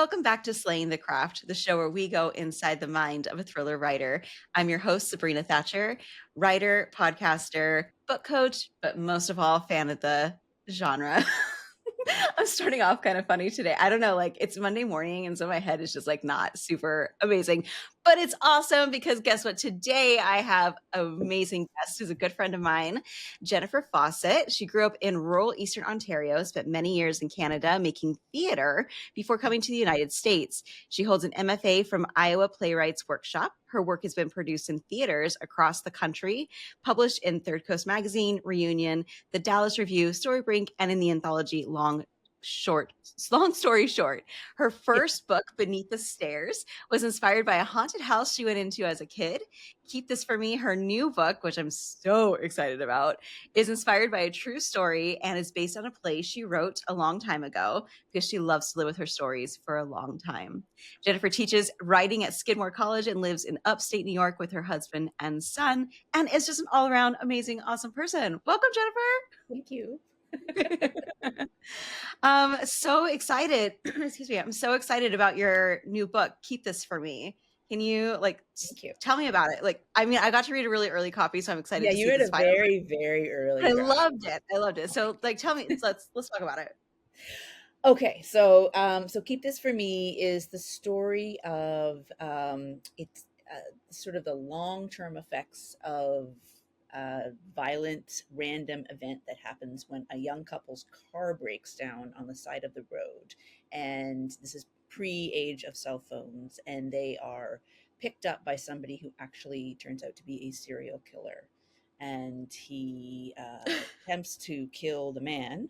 Welcome back to Slaying the Craft, the show where we go inside the mind of a thriller writer. I'm your host, Sabrina Thatcher, writer, podcaster, book coach, but most of all, fan of the genre. I'm starting off kind of funny today. I don't know, like it's Monday morning, and so my head is just like not super amazing, but it's awesome because guess what? Today I have an amazing guest who's a good friend of mine, Jennifer Fawcett. She grew up in rural Eastern Ontario, spent many years in Canada making theater before coming to the United States. She holds an MFA from Iowa Playwrights Workshop. Her work has been produced in theaters across the country, published in Third Coast Magazine, Reunion, the Dallas Review, Storybrink, and in the anthology Long Story Short. Her Yeah. first book, Beneath the Stairs, was inspired by a haunted house she went into as a kid. Keep This For Me, her new book, which I'm so excited about, is inspired by a true story and is based on a play she wrote a long time ago because she loves to live with her stories for a long time. Jennifer teaches writing at Skidmore College and lives in upstate New York with her husband and son, and is just an all around amazing, awesome person. Welcome, Thank you. Jennifer. So excited. Excuse me. I'm so excited about your new book, Keep This For Me. Can you Thank you. tell me about it? Like, I mean, I got to read a really early copy, so I'm excited Yeah, to you see read this a finally. very, very early I draft. loved it. I loved it. So like tell me, let's talk about it. Okay, so Keep This For Me is the story of it's sort of the long-term effects of a violent random event that happens when a young couple's car breaks down on the side of the road. And this is pre-age of cell phones, and they are picked up by somebody who actually turns out to be a serial killer. And he attempts to kill the man,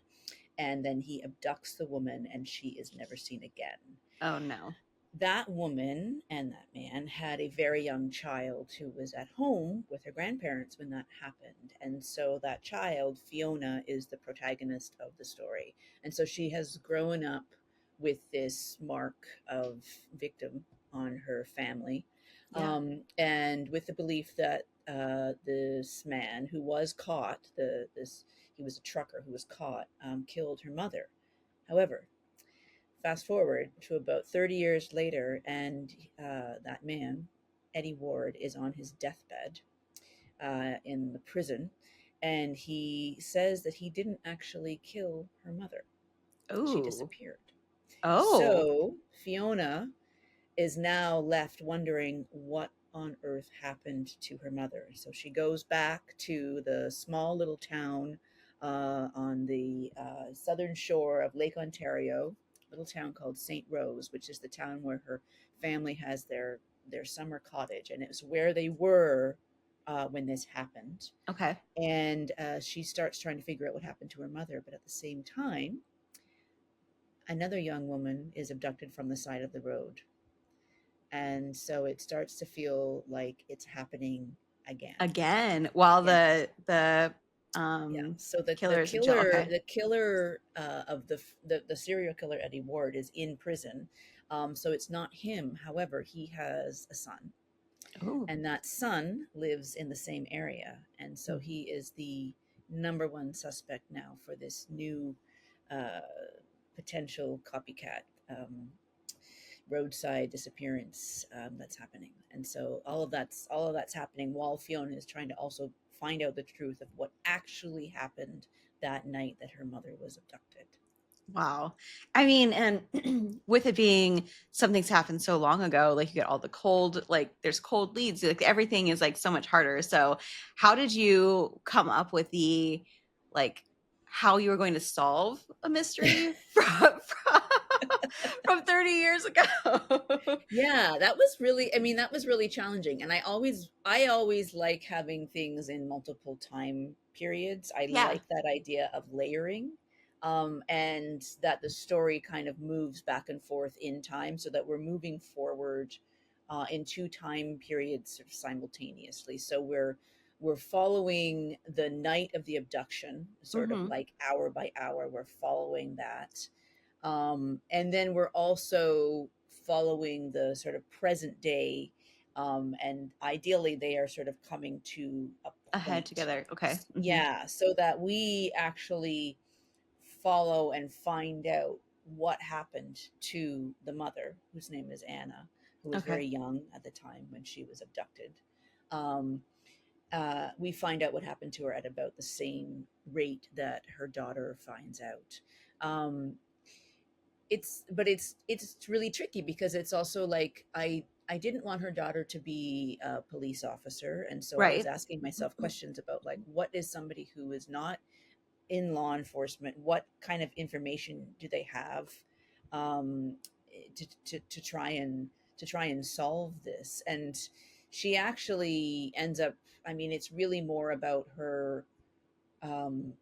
and then he abducts the woman, and she is never seen again. Oh no. That woman and that man had a very young child who was at home with her grandparents when that happened. And so that child, Fiona, is the protagonist of the story. And so she has grown up with this mark of victim on her family, Yeah. and with the belief that this man who was caught, he was a trucker who was caught, killed her mother. However, fast forward to about 30 years later, and that man, Eddie Ward, is on his deathbed in the prison, and he says that he didn't actually kill her mother. She Oh. disappeared. Oh. So Fiona is now left wondering what on earth happened to her mother. So she goes back to the small little town on the southern shore of Lake Ontario, a little town called St. Rose, which is the town where her family has their summer cottage, and it was where they were when this happened. Okay. And she starts trying to figure out what happened to her mother, but at the same time, another young woman is abducted from the side of the road, and so it starts to feel like it's happening again. Again, while Yeah, the yeah. So the the killers in jail. killer Okay. the killer of the serial killer Eddie Ward is in prison. So it's not him. However, he has a son, Oh. and that son lives in the same area, and so he is the number one suspect now for this new uh, potential copycat roadside disappearance that's happening. And so all of that's happening while Fiona is trying to also find out the truth of what actually happened that night that her mother was abducted. Wow. I mean, and with it being something's happened so long ago, like you get all the cold, like there's cold leads, like everything is like so much harder. So, how did you come up with the like how you were going to solve a mystery from 30 years ago? Yeah, that was really, I mean, that was really challenging. And I always like having things in multiple time periods. I Yeah. like that idea of layering. And that the story kind of moves back and forth in time, so that we're moving forward in two time periods sort of simultaneously. So we're following the night of the abduction, sort of Hmm. like hour by hour. We're following that, and then we're also following the sort of present day, and ideally they are sort of coming to a Ahead point. together. Okay. Hmm. Yeah, so that we actually follow and find out what happened to the mother, whose name is Anna, who was Okay. very young at the time when she was abducted. Um, we find out what happened to her at about the same rate that her daughter finds out. Um, it's really tricky because it's also like I didn't want her daughter to be a police officer, and so I was Right. asking myself questions about like what is somebody who is not in law enforcement, what kind of information do they have um, to try and solve this. And she actually ends up, I mean, it's really more about her um,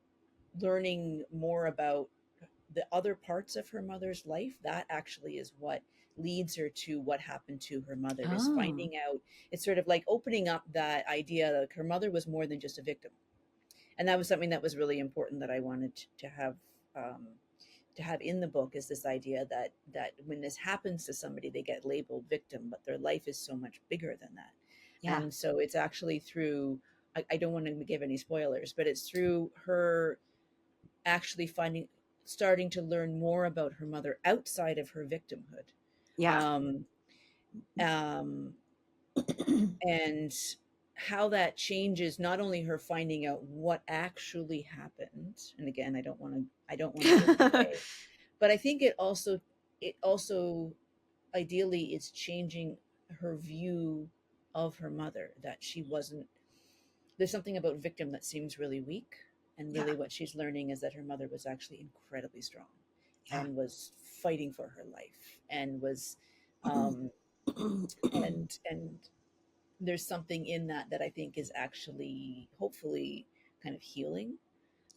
learning more about the other parts of her mother's life. That actually is what leads her to what happened to her mother, is Oh, finding out. It's sort of like opening up that idea that her mother was more than just a victim, and that was something that was really important that I wanted um, to have in the book, is this idea that when this happens to somebody, they get labeled victim, but their life is so much bigger than that. yeah. And so it's actually through, I don't want to give any spoilers, but it's through her actually starting to learn more about her mother outside of her victimhood. Yeah. Um, um, and how that changes not only her finding out what actually happened, and again I don't want to give it away, but I think it also ideally is changing her view of her mother, that she wasn't, there's something about victim that seems really weak, and Yeah. really what she's learning is that her mother was actually incredibly strong Yeah. and was fighting for her life and was um and there's something in that that I think is actually hopefully kind of healing.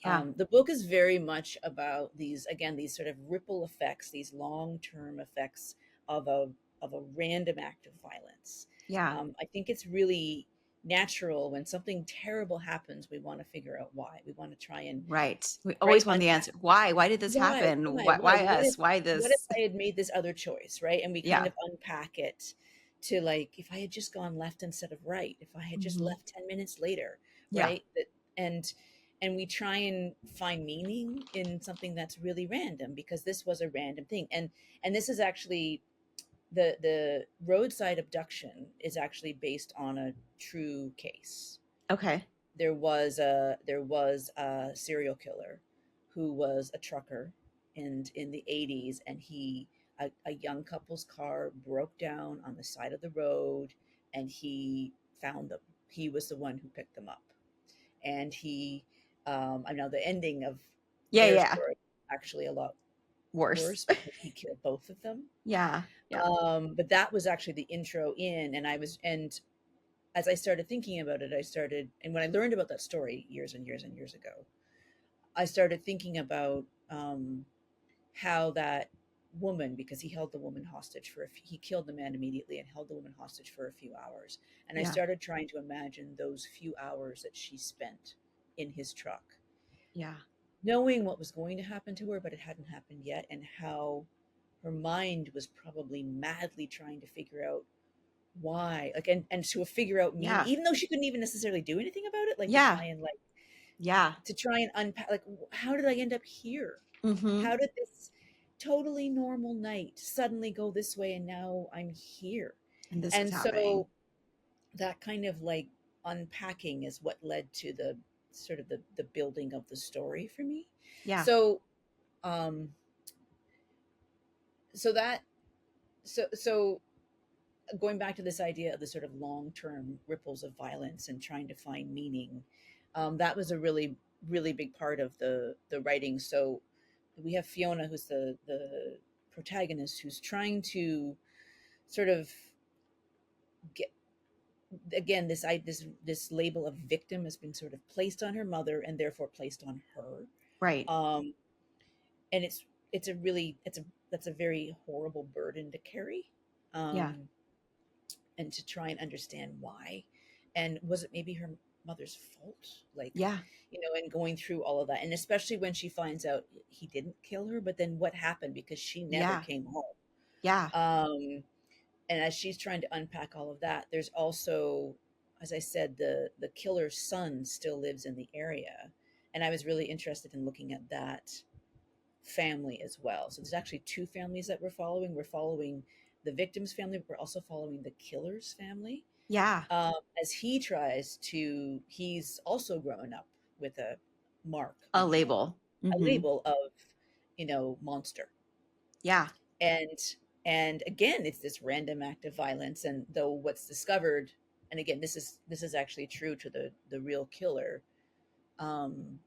Yeah. The book is very much about these, again, these sort of ripple effects, these long-term effects of a random act of violence. Yeah. I think it's really natural when something terrible happens, we want to figure out why. We want to try and Right. We right always want the unpack answer. Why? Why did this happen? Why us? Why what if this? I had made this other choice, right? And we kind Yeah. of unpack it to like, if I had just gone left instead of right, if I had just Hmm. left 10 minutes later, Yeah. right? And and we try and find meaning in something that's really random, because this was a random thing. And this is actually the roadside abduction is actually based on a true case. Okay. There was a serial killer who was a trucker, and in the 80s, and a young couple's car broke down on the side of the road, and he found them. He was the one who picked them up, and I know the ending of Yeah. their Yeah. story actually a lot Worse. worse, because he killed both of them. Yeah. Yeah. But that was actually the intro in, and as I started thinking about it, and when I learned about that story years and years and years ago, I started thinking about how that woman, because he held the woman hostage he killed the man immediately and held the woman hostage for a few hours. And I Yeah. started trying to imagine those few hours that she spent in his truck, Yeah. knowing what was going to happen to her, but it hadn't happened yet, and how her mind was probably madly trying to figure out why, like, and to figure out meaning, Yeah. even though she couldn't even necessarily do anything about it, like Yeah. Yeah. to try and unpack, like, how did I end up here? Hmm. How did this totally normal night suddenly go this way, and now I'm here? And this is And happening. so that kind of like unpacking is what led to the sort of the building of the story for me. Yeah. So um so that so going back to this idea of the sort of long-term ripples of violence and trying to find meaning, that was a really big part of the writing. So we have Fiona, who's the protagonist, who's trying to sort of get, again, this label of victim has been sort of placed on her mother and therefore placed on her. Right. um and it's a really it's a that's a very horrible burden to carry. Yeah. um and to try and understand why, and was it maybe her mother's fault, like, Yeah. and going through all of that, and especially when she finds out he didn't kill her, but then what happened, because she never Yeah. came home. Yeah. And as she's trying to unpack all of that, there's also, as I said, the killer's son still lives in the area, and I was really interested in looking at that family as well. So there's actually two families that we're following. We're following the victim's family, but we're also following the killer's family. Yeah. As he's also grown up with a mark A on his arm, label. a Hmm. label of, monster. Yeah. And again, it's this random act of violence. And though what's discovered, and again, this is actually true to the real killer. Um,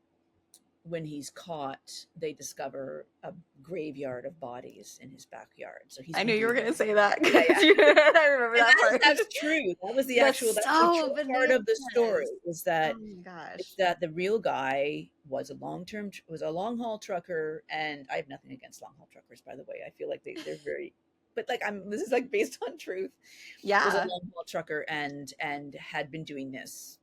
when he's caught, they discover a graveyard of bodies in his backyard. So he's I been knew you were doing going to this. say that. Yeah, yeah. I remember And that part. that's true. That's That's the so true part of the story, bananas. is that Oh my gosh. the real guy was a long haul trucker. And I have nothing against long haul truckers, by the way. I feel like they're very, but like, this is like based on truth. Was a Yeah. long haul trucker and had been doing this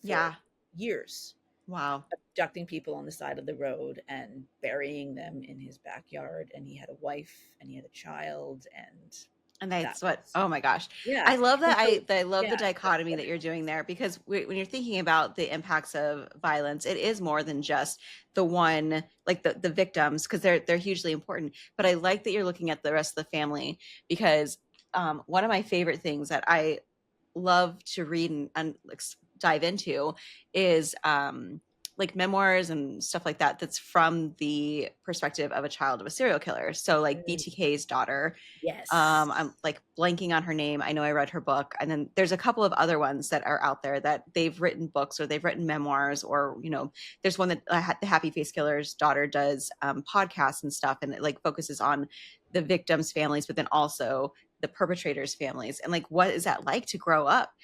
for Yeah. years, Wow. abducting people on the side of the road and burying them in his backyard. And he had a wife and he had a child, and And that that's what, was, oh my gosh. yeah. I love And that. so, I love the yeah, dichotomy that you're doing there, because when you're thinking about the impacts of violence, it is more than just the one, like the victims, because they're hugely important. But I like that you're looking at the rest of the family, because one of my favorite things that I love to read and like, dive into is like memoirs and stuff like that, that's from the perspective of a child of a serial killer. So like mm, BTK's daughter, yes, I'm like blanking on her name. I know I read her book. And then there's a couple of other ones that are out there that they've written books or they've written memoirs, or, there's one that the Happy Face Killer's daughter does podcasts and stuff. And it like focuses on the victims' families, but then also the perpetrators' families. And like, what is that like to grow up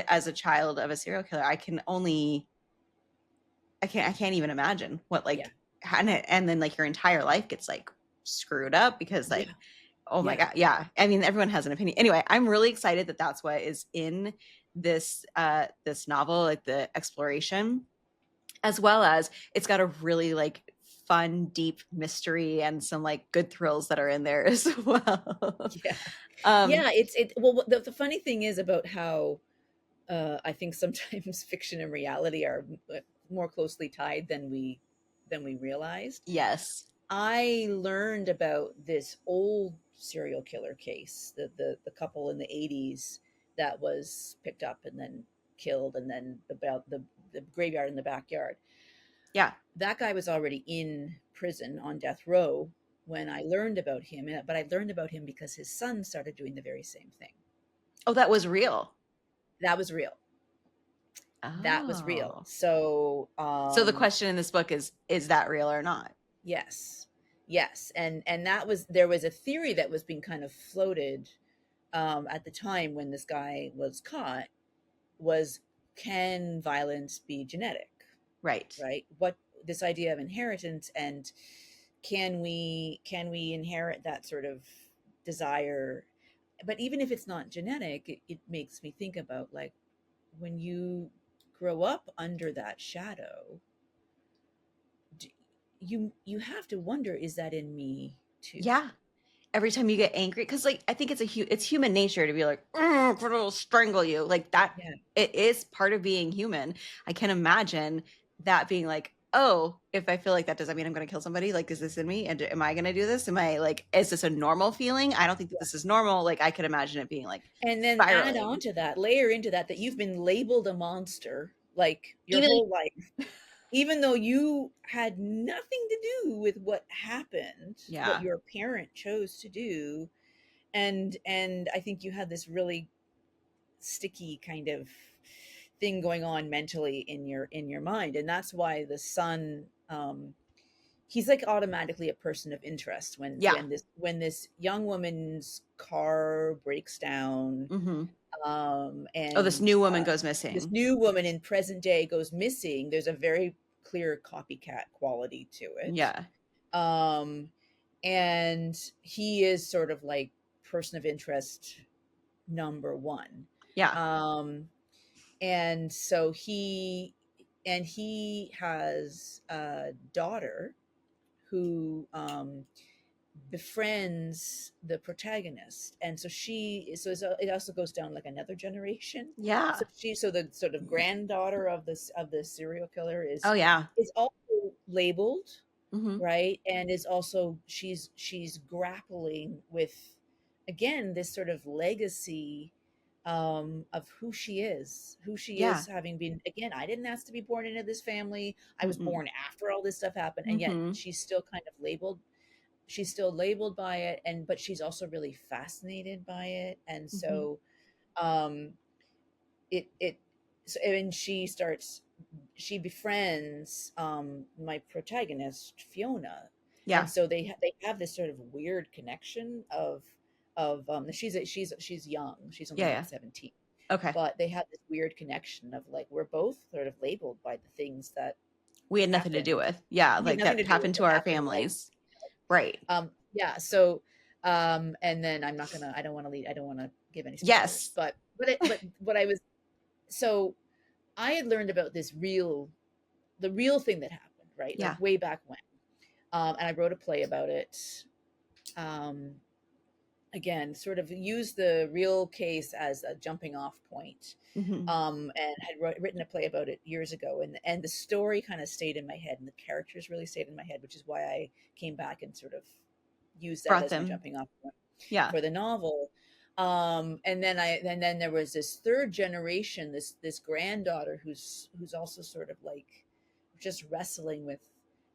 as a child of a serial killer? I can't even imagine what yeah, like, and then like your entire life gets like screwed up because yeah, like, oh my yeah, God. Yeah. I mean, everyone has an opinion. Anyway, I'm really excited that that's what is in this novel, like the exploration, as well as it's got a really like fun, deep mystery and some like good thrills that are in there as well. yeah, um, yeah. Well, the funny thing is about how, I think sometimes fiction and reality are more closely tied than we realized. yes. I learned about this old serial killer case, the couple in the 80s that was picked up and then killed, and then about the graveyard in the backyard. Yeah. That guy was already in prison on death row when I learned about him, but I learned about him because his son started doing the very same thing. Oh, that was real. That was real. That was real. Oh. So, So the question in this book is that real or not? yes, yes. And that was, there was a theory that was being kind of floated, at the time when this guy was caught, was, can violence be genetic? Right. Right? What, this idea of inheritance, and can we inherit that sort of desire? But even if it's not genetic, it makes me think about, like, when you grow up under that shadow, you have to wonder, is that in me too? Yeah. Every time you get angry, because like I think it's human nature to be like, it'll strangle you, like that. Yeah. It is part of being human. I can imagine that being like, oh, if I feel like that, does that mean I'm going to kill somebody? Like, is this in me? And am I going to do this? Am I like, is this a normal feeling? I don't think that this is normal. Like, I could imagine it being like And then add on spiraling. to that, layer into that, that you've been labeled a monster like your Even whole life, even though you had nothing to do with what happened, what yeah, your parent chose to do. And I think you had this really sticky kind of thing going on mentally in your mind. And that's why the son, he's like automatically a person of interest when yeah. when this young woman's car breaks down, Hmm. Oh, this and new woman goes this missing. new woman in present day goes missing. There's a very clear copycat quality to it. Yeah, um and he is sort of like person of interest number one. yeah, um and so he has a daughter who, befriends the protagonist. And so it also goes down like another generation. yeah. So the sort of granddaughter of this serial killer Oh yeah. is also labeled, Mm-hmm. right? And is also she's grappling with, again, this sort of legacy of who she Yeah. is, having been, again, I didn't ask to be born into this family. I was Mm-mm. born after all this stuff happened, and yet Mm-hmm. she's still kind of labeled, she's still labeled by it, and but she's also really fascinated by it. And Mm-hmm. so um it so, and she befriends my protagonist Fiona, and Yeah. so they have this sort of weird connection of she's young, she's only Yeah. like Yeah. 17, Okay. but they have this weird connection of like, we're both sort of labeled by the things that We had nothing to do happened. with. Yeah. We had Like nothing that to do with happened to what our happened, like, families. Right. yeah. So and then I don't want to lead, I don't want to give any spoilers, Yes. but what I was, so I had learned about the real thing that happened, right? Like Yeah. way back when. And I wrote a play about it. Um, Again, sort of used the real case as a jumping off point. Mm-hmm. And had written a play about it years ago. And the story kind of stayed in my head, and the characters really stayed in my head, which is why I came back and sort of used that Brought as my them. jumping off point Yeah. for the novel. And then there was this third generation, this granddaughter who's also sort of like just wrestling with,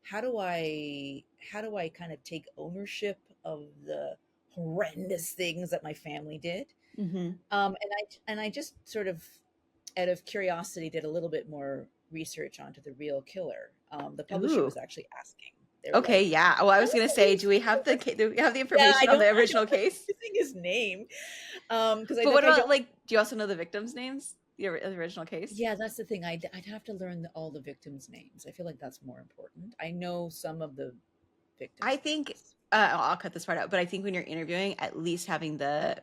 how do I kind of take ownership of the horrendous things that my family did. Mm-hmm. And I just sort of, out of curiosity, did a little bit more research onto the real killer. The publisher Ooh. was actually asking, they were Okay. like, Yeah. Oh, I "When was was gonna the say, least do we have the yeah, information on the I original don't remember case? his name. Because But what I about don't. like? Do you also know the victims' names? The original case? Yeah, that's the thing. I'd have to learn all the victims' names. I feel like that's more important. I know some of the I victims' think names. I'll cut this part out, but I think when you're interviewing, at least having the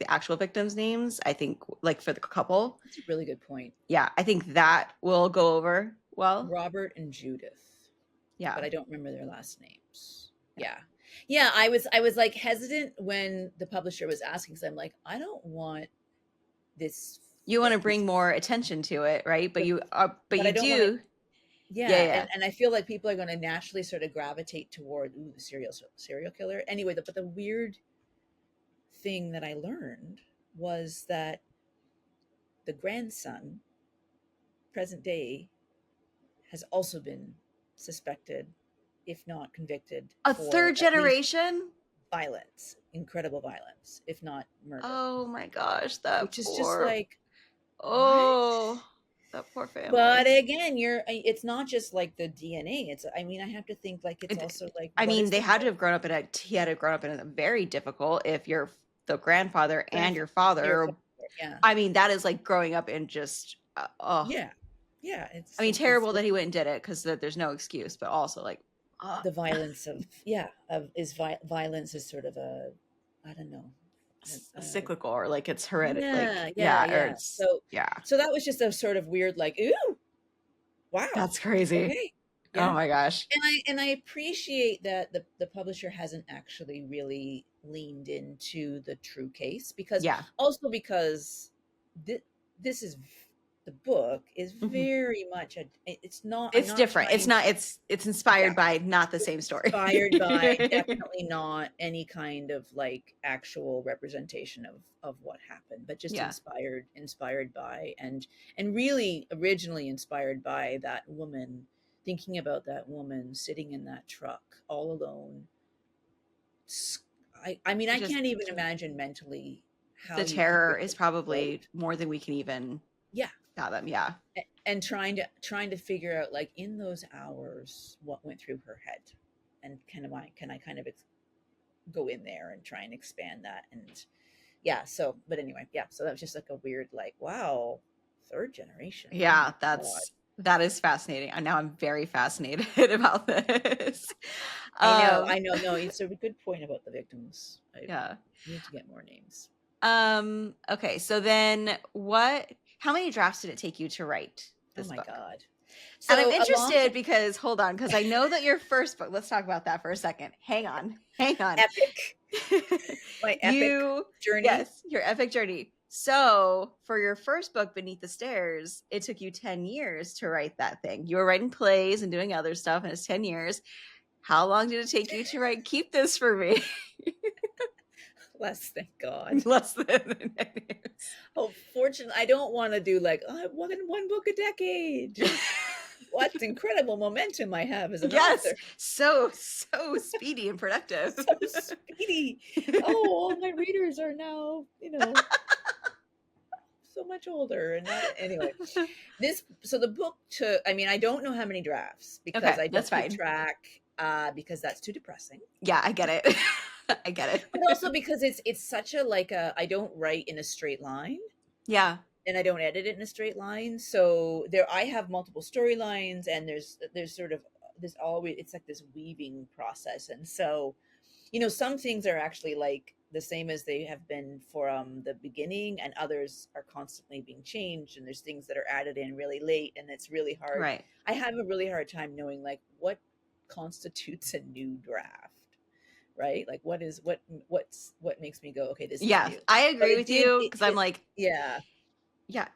actual victims' names, I think like for the couple, That's a really good point. yeah, I think that will go over well. Robert and Judith, Yeah, but I don't remember their last names. yeah. Yeah. Yeah, I was like hesitant when the publisher was asking, because I'm like, I don't want this You want to this bring more attention to it, right? But but but I you don't want to. do, yeah, Yeah, yeah. and I feel like people are going to naturally sort of gravitate toward, ooh, the serial killer. Anyway, but the weird thing that I learned was that the grandson, present day, has also been suspected, if not convicted, A for third at least generation. violence, incredible violence, if not murder. Oh my gosh, that Which is just poor. like, what? Oh, that poor But family. again, it's not just like the DNA. It's, I mean, I have to think like, it's also like, I what mean, is they the had to have grown up in a. He had to have grown up in a very difficult. If you're the grandfather and your your father, father? Yeah. I mean, that is like growing up in just. Oh, Yeah. Yeah. I mean, terrible that he went and did it because there's no excuse, but also like, The violence of, yeah, violence is sort of a, I don't know. cyclical or like it's hereditary. Yeah, Like, yeah, yeah, or yeah. it's So, yeah, so that was just a sort of weird, like, ooh, wow, that's crazy. okay, Oh yeah. my gosh. And I appreciate that the publisher hasn't actually really leaned into the true case, because Yeah. also because this is, the book is Mhm. very much it's not, I'm It's not different. It's trying, not. It's inspired yeah, by not the same it's story. inspired by, definitely not any kind of like actual representation of what happened, but just Yeah. inspired by, and really originally inspired by that woman, thinking about that woman sitting in that truck all alone. I mean, I Just can't even imagine mentally how the you could terror live is with that, probably right? more than we can even Yeah. fathom. Yeah. And trying to figure out, like, in those hours, what went through her head, and can I kind of go in there and try and expand that. And yeah, so, but anyway, yeah, so that was just like a weird, like, wow, third generation, oh Yeah, my god. that is fascinating. And now I'm very fascinated about this. I Um, know, no, it's a good point about the victims. I yeah. need to get more names. Okay, so then how many drafts did it take you to write Oh this my book? god. And I'm So a long interested because hold on, because I know that your first book, let's talk about that for a second. Hang on. Hang on. epic, my epic You journey. yes, your epic journey. So for your first book, Beneath the Stairs, it took you 10 years to write that thing. You were writing plays and doing other stuff, and it's 10 years. How long did it take you to write Keep This For Me? Less, thank God. Less than 10 years. Oh, fortunately, I don't want to do like, oh, one book a decade. What incredible momentum I have as an author. So speedy and productive. So speedy. Oh, all my readers are now, so much older. And not, anyway, so the book took, I don't know how many drafts because Okay, I that's don't keep fine. track because that's too depressing. Yeah, I get it. I get it. But also because it's such a I don't write in a straight line. Yeah. And I don't edit it in a straight line. So I have multiple storylines, and there's sort of there's always, it's like this weaving process. And so, some things are actually like the same as they have been from the beginning, and others are constantly being changed, and there's things that are added in really late, and it's really hard. Right. I have a really hard time knowing like what constitutes a new draft, right? Like what makes me go, okay, this is new. I agree with you, because I'm like, yeah. Yeah.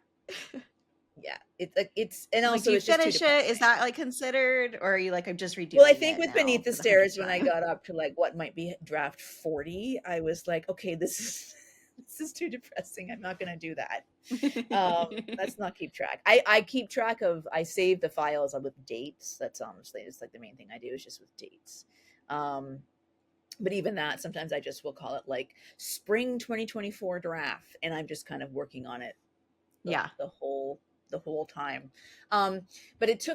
Yeah. It's and like, also do you it's just too finish it? Is depressing. that like considered, or are you like, I'm just redoing Well, I think it with now Beneath the for the 100th Stairs, when I time? got up to like what might be draft 40, I was like, okay, this is too depressing. I'm not gonna do that. Let's not keep track. I keep track of, I save the files with dates. That's honestly, it's like the main thing I do is just with dates. But even that, sometimes I just will call it like spring 2024 draft, and I'm just kind of working on it the whole time. But it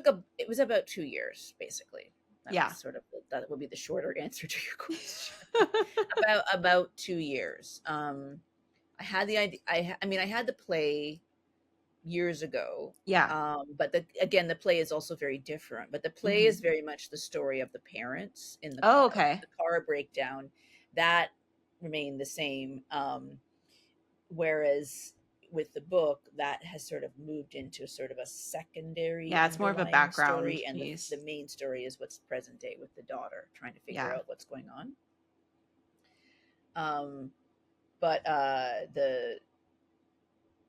was about 2 years basically. That would be the shorter answer to your question. about 2 years. I had the idea. I had the play years ago. But the play is also very different. But the play is very much the story of the parents in the car. Okay. The car breakdown, that remained the same. Whereas with the book, that has sort of moved into sort of a secondary. Yeah, it's more of a background story, and piece. the main story is what's present day with the daughter trying to figure out what's going on.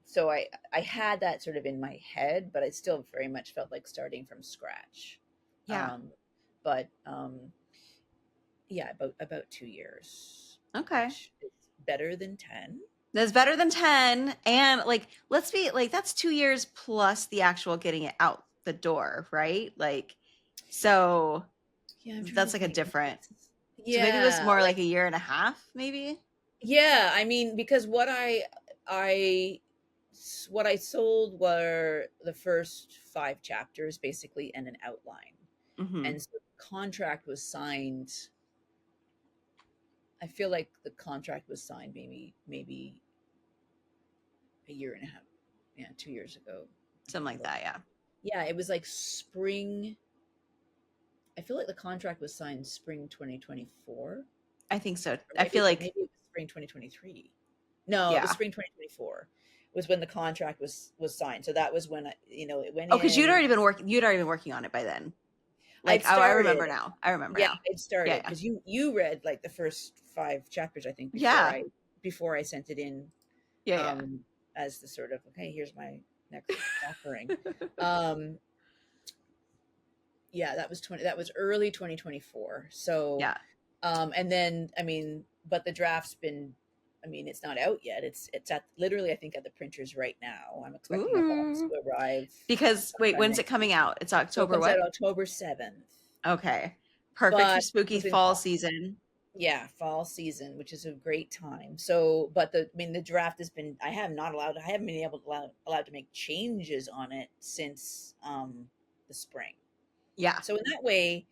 So I had that sort of in my head, but I still very much felt like starting from scratch. About 2 years. Okay. Which is better than 10. That's better than 10. And like, let's be like, that's 2 years plus the actual getting it out the door, right? Like, so that's like a different. So maybe it was more like a year and a half, maybe. Yeah, because what I sold were the first 5 chapters basically, and an outline. And so the contract was signed. I feel like the contract was signed maybe a year and a half, 2 years ago. Something like that, yeah. Yeah, it was like spring. I feel like the contract was signed spring 2024. I think so. I feel like maybe it was spring 2023. No, it was spring 2024 was when the contract was signed. So that was when it went. Oh, because you'd already been working on it by then. Like, I remember now. I remember now. It started because you read like the first 5 chapters, I think. Before I sent it in. As the sort of, okay, here's my next offering. That was early 2024. So and then but the draft's been, it's not out yet. It's at literally, I think, at the printers right now. I'm expecting a box to arrive. Because wait, when's it coming out? It's October what? October 7th. Okay. Perfect for spooky fall season. Yeah, fall season, which is a great time. So, but the draft has been, I haven't been allowed to make changes on it since the spring. Yeah. So in that way,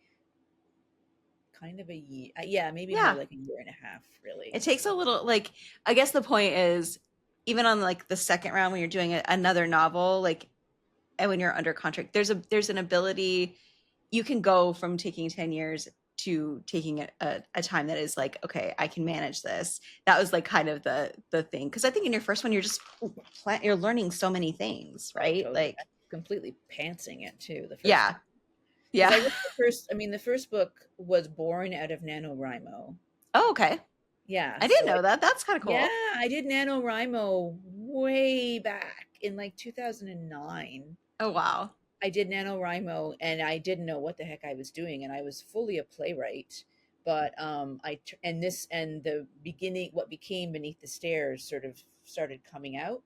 kind of a year. Maybe more like a year and a half, really. It takes a little, like, I guess the point is, even on like the second round when you're doing another novel, like, and when you're under contract, there's an ability, you can go from taking 10 years to taking a time that is like, okay, I can manage this. That was like kind of the thing. Because I think in your first one, you're learning so many things, right? Totally. Like, completely pantsing it too. The first yeah. The first book was born out of NaNoWriMo. Oh, okay. Yeah, I didn't so know that. That's kind of yeah, cool. I did NaNoWriMo way back in like 2009. Oh, wow. I did NaNoWriMo and I didn't know what the heck I was doing, and I was fully a playwright. But and this and the beginning, what became Beneath the Stairs sort of started coming out.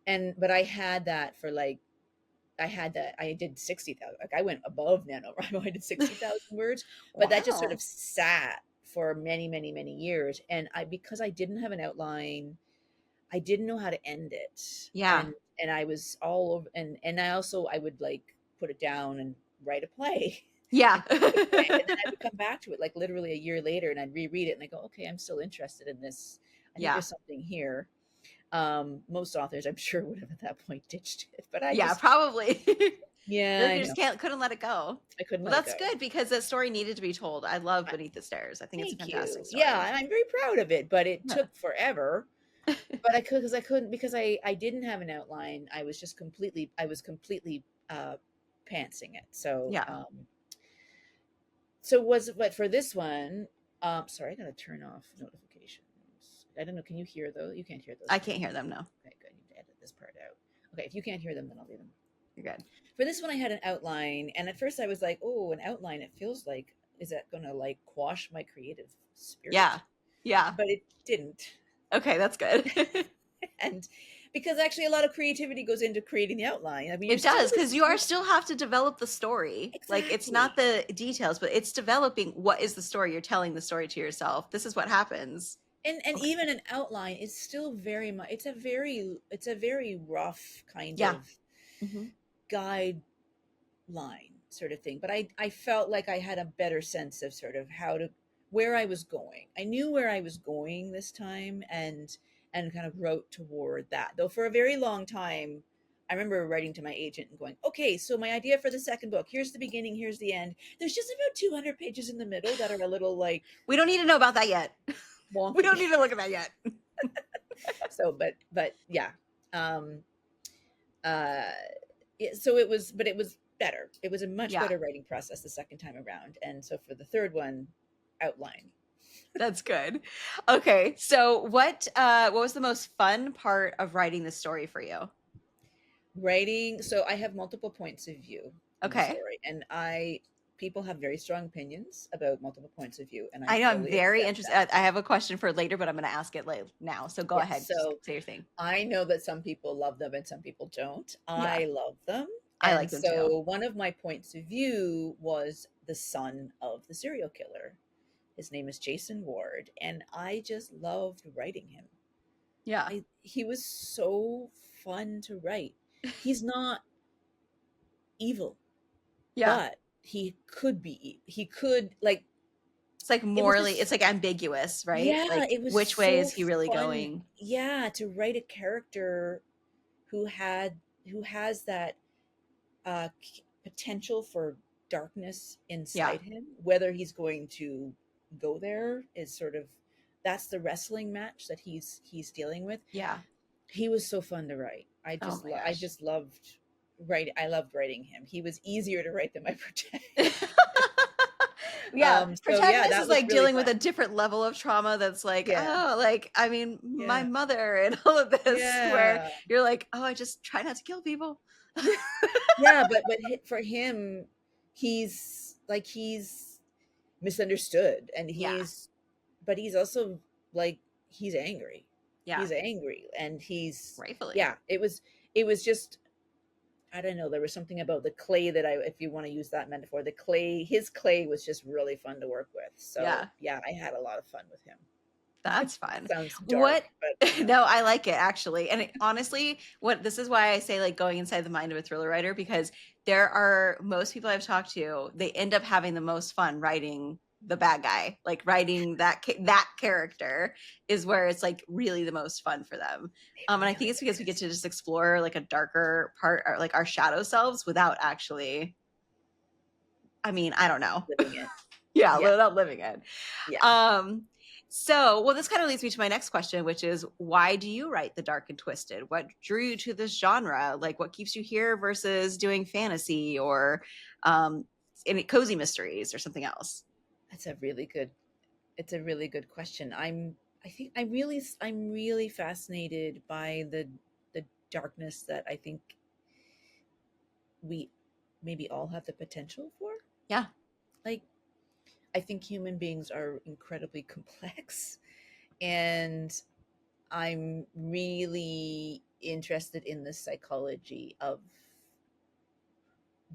And but I had that for like I had that I did 60,000, like I went above NaNoWriMo. I did 60,000 words, but that just sort of Wow. sat for many, many, many years. And because I didn't have an outline, I didn't know how to end it. Yeah. And I was all over, and I would like put it down and write a play Yeah. and put it away. And then I would come back to it like literally a year later and I'd reread it and I go, okay, I'm still interested in this. I think Yeah. there's something here. Most authors I'm sure would have at that point ditched it, but I Yeah, just, probably. yeah, Like I you know. just couldn't let it go. I couldn't Well, let it that's go. good because that story needed to be told. I love Uh, Beneath the Stairs. I think it's a Thank you. fantastic Yeah, story. and I'm very proud of it, but it Yeah. took forever. But I couldn't because I didn't have an outline. I was completely pantsing it. Yeah. So was but for this one, sorry, I gotta turn off notifications. I don't know. Can you hear those? You can't hear those, I can can't you? hear them, no. Okay, good. I need to edit this part out. Okay, if you can't hear them, then I'll leave them. You're good. For this one, I had an outline, and at first I was like, "Oh, an outline. It feels like is that gonna like quash my creative Yeah. spirit?" Yeah. But it didn't. Okay, that's good. And because actually a lot of creativity goes into creating the outline. I mean, you're It still does because you are you're, still have to develop the story. Like it's not exactly. the details, but it's developing what is the story. You're telling the story to yourself. This is what happens. And Okay. even an outline is still very much it's a very rough kind Yeah. of Hmm. guideline sort of thing, but I felt like I had a better sense of sort of how to where I was going. I knew where I was going this time, and kind of wrote toward that, though for a very long time I remember writing to my agent and going, okay, so my idea for the second book, here's the beginning, here's the end, there's just about 200 pages in the middle that are a little like We don't need to know about that yet. We don't wonky. need to look at that yet. So but yeah, um uh so it was, but it was better. It was a much Yeah, better writing process the second time around. And so for the third one, outline. that's good. Okay, so what was the most fun part of writing this story for you? Writing, so I have multiple points of view in the Okay. story, and I people have very strong opinions about multiple points of view, and I I know I'm fully very accept interested. that. I have a question for later, but I'm going to ask it now. So go Yes, ahead. Just so say your thing. I know that some people love them and some people don't. Yeah, I love them. I And like them too. so one of my points of view was the son of the serial killer. His name is Jason Ward, and I just loved writing him. Yeah. He was so fun to write. He's not evil, Yeah. but he could be. He could like It's like it was morally, just it's like ambiguous, right? yeah, Like it was which way so is he really fun. going? Yeah, to write a character who had who has that potential for darkness Yeah. inside him. Whether he's going to go there is sort of that's the wrestling match that he's dealing with. Yeah. He was so fun to write. Oh my I gosh. just loved I loved writing him. He was easier to write than my protagonist. Yeah, So yeah, protagonist that is was like really dealing with fun. a different level of trauma that's like, Yeah, oh, like I mean, my yeah, mother and all of this, where yeah, you're like, oh, I just try not to kill people. yeah. For him, he's misunderstood, and Yeah, he's also like he's angry. yeah, He's angry, and he's rightfully. yeah. It was just I don't know. There was something about the clay that if you want to use that metaphor, his clay was just really fun to work with. So Yeah, yeah, I had a lot of fun with him. that's fun. Sounds What? dark, but No, I like it actually. And honestly, what this is why I say like going inside the mind of a thriller writer, because there are most people I've talked to, they end up having the most fun writing the bad guy, like writing that character is where it's like really the most fun for them. it And I think really it's because we get is to just explore like a darker part or like our shadow selves without actually, I mean, I don't know. living it. Yeah, Yeah, without living it. yeah. Um, well, this kind of leads me to my next question, which is why do you write the dark and twisted? What drew you to this genre? Like, what keeps you here versus doing fantasy or any cozy mysteries or something else? That's a really good. It's a really good question. I'm really fascinated by the darkness that I think we maybe all have the potential for. Yeah. Like, I think human beings are incredibly complex, and I'm really interested in the psychology of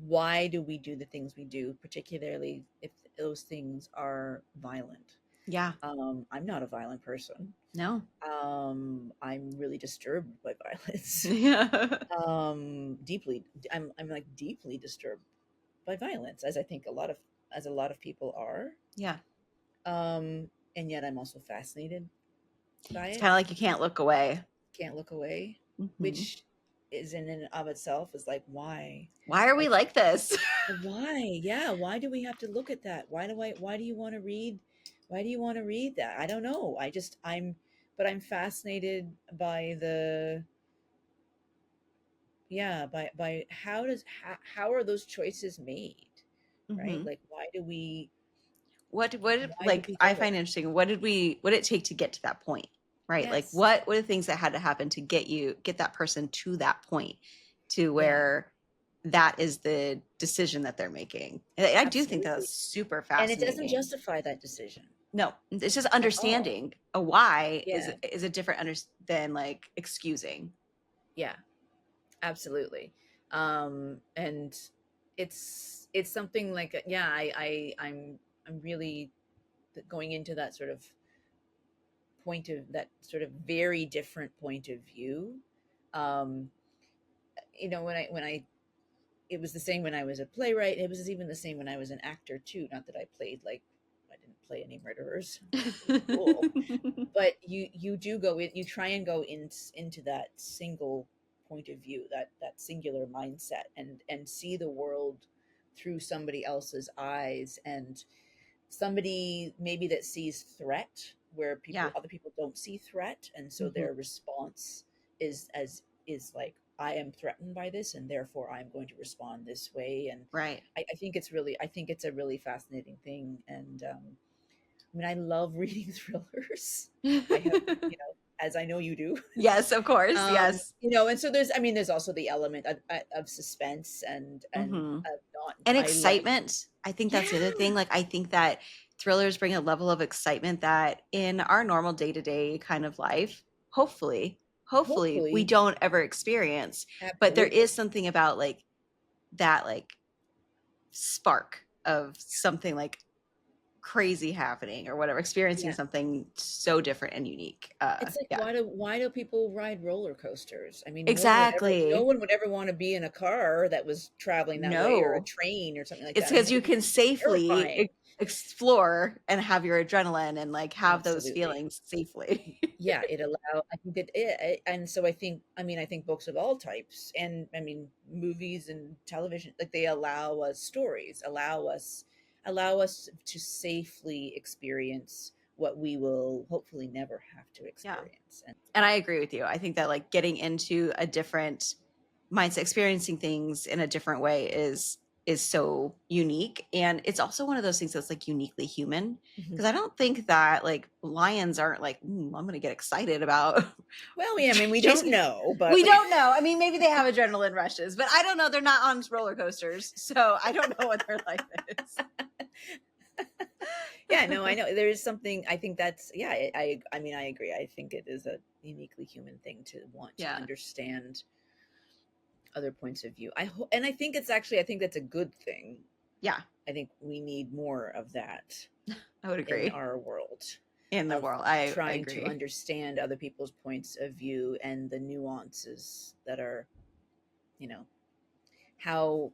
why do we do the things we do, particularly if those things are violent. Yeah. I'm not a violent person. No. I'm really disturbed by violence. Yeah. Deeply, I'm like deeply disturbed by violence, as I think a lot of people are. Yeah. And yet I'm also fascinated by It's it. kind of like you can't look away. Can't look away, Hmm. which is in and of itself is like, why? Why are we Like, like this? why? Yeah, why do we have to look at that? Why do you want to read? Why do you want to read that? I don't know. But I'm fascinated by the, yeah, by how are those choices made? Right? Hmm. Like, What why do like we I do it? find interesting, what did it take to get to that point? Right? Like Yes. what are the things that had to happen to get that person to that point, to Yeah, where that is the decision that they're making. And I do think that's absolutely. super And it doesn't fascinating. justify that decision No, it's just at all. understanding a why Yeah. is a different than like excusing. Yeah, absolutely. And it's something like, yeah, I'm really going into that sort of that sort of very different point of view. Um, when I it was the same when I was a playwright. It was even the same when I was an actor too. Not that I didn't play any murderers. Pretty cool. But you do go in, you try and go into that single point of view, that singular mindset, and see the world through somebody else's eyes, and somebody maybe that sees threat where Yeah. other people don't see threat, and so Hmm. their response is like, I am threatened by this, and therefore I'm going to respond this way. And Right. I think it's a really fascinating thing. And I mean, I love reading thrillers. I have, as I know you do. Yes, of course. Yes. And so there's also the element of suspense and Hmm. not. And I like, excitement. I think yeah, that's the other thing. Like, I think that thrillers bring a level of excitement that in our normal day to day kind of life, hopefully we hopefully, don't ever experience. But there absolutely, is something about like that, like spark of something like crazy happening or whatever, experiencing yeah. something so different and unique. It's like, Yeah, why do people ride roller coasters? I mean, no exactly. one would ever want to be in a car that was traveling that way, or a No, train or something like it's that. I mean, because that you would be can safely terrifying. explore and have your adrenaline and like have those Absolutely. feelings safely. Yeah, I think and so I think books of all types, and I mean movies and television, like, they allow us stories, allow us to safely experience what we will hopefully never have to Yeah. experience. And And I agree with you. I think that like getting into a different mindset, experiencing things in a different way is so unique. And it's also one of those things that's like uniquely human. Mhm. Because I don't think that like lions aren't like, I'm gonna get excited about Well, yeah, I mean, we don't chasing. know, but We don't know. I mean, maybe they have adrenaline rushes, but I don't know. They're not on roller coasters, so I don't know what their life is. yeah, no, I know there is something. I think that's, yeah. I mean, I agree. I think it is a uniquely human thing to want to Yeah. understand other points of view. And I think that's a good thing. Yeah, I think we need more of that I would in agree. our world, In the of world, I trying to agree. understand other people's points of view and the nuances that are, you know, how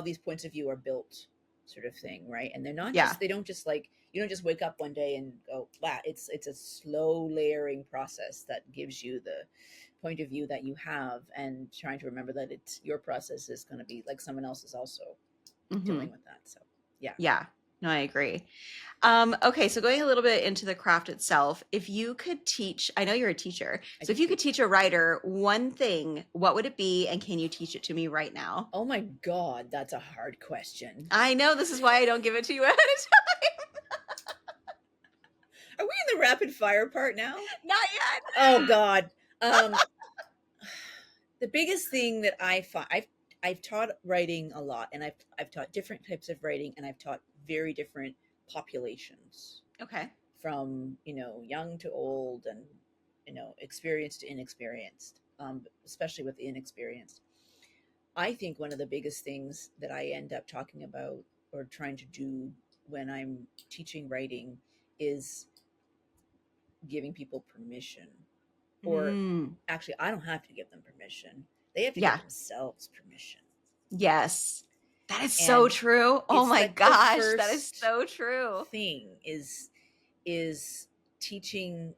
these points of view are built, sort of thing, right? And Yeah, they don't just, like, you don't just wake up one day and go, wow. It's a slow layering process that gives you the point of view that you have, and trying to remember that it's your process is going to be like someone else is also hmm, dealing with that. So yeah. yeah. No, I agree. Okay, so going a little bit into the craft itself, if you could teach, I know you're a teacher, I so do if you could teach. teach a writer one thing, what would it be, and can you teach it to me right now? Oh my god, that's a hard question. I know this is why I don't give it to you ahead of time. rapid fire part now? Not yet. Oh God. The biggest thing that I find, I've taught writing a lot, and I've taught different types of writing, and I've taught very different populations, Okay. from young to old, and experienced to inexperienced, especially with the inexperienced. I think one of the biggest things that I end up talking about or trying to do when I'm teaching writing is giving people permission. Or Mm. actually, I don't have to give them permission. They have to give Yeah. themselves permission. Yes. That is so And true. Oh it's my like the gosh, that is first so true. thing is teaching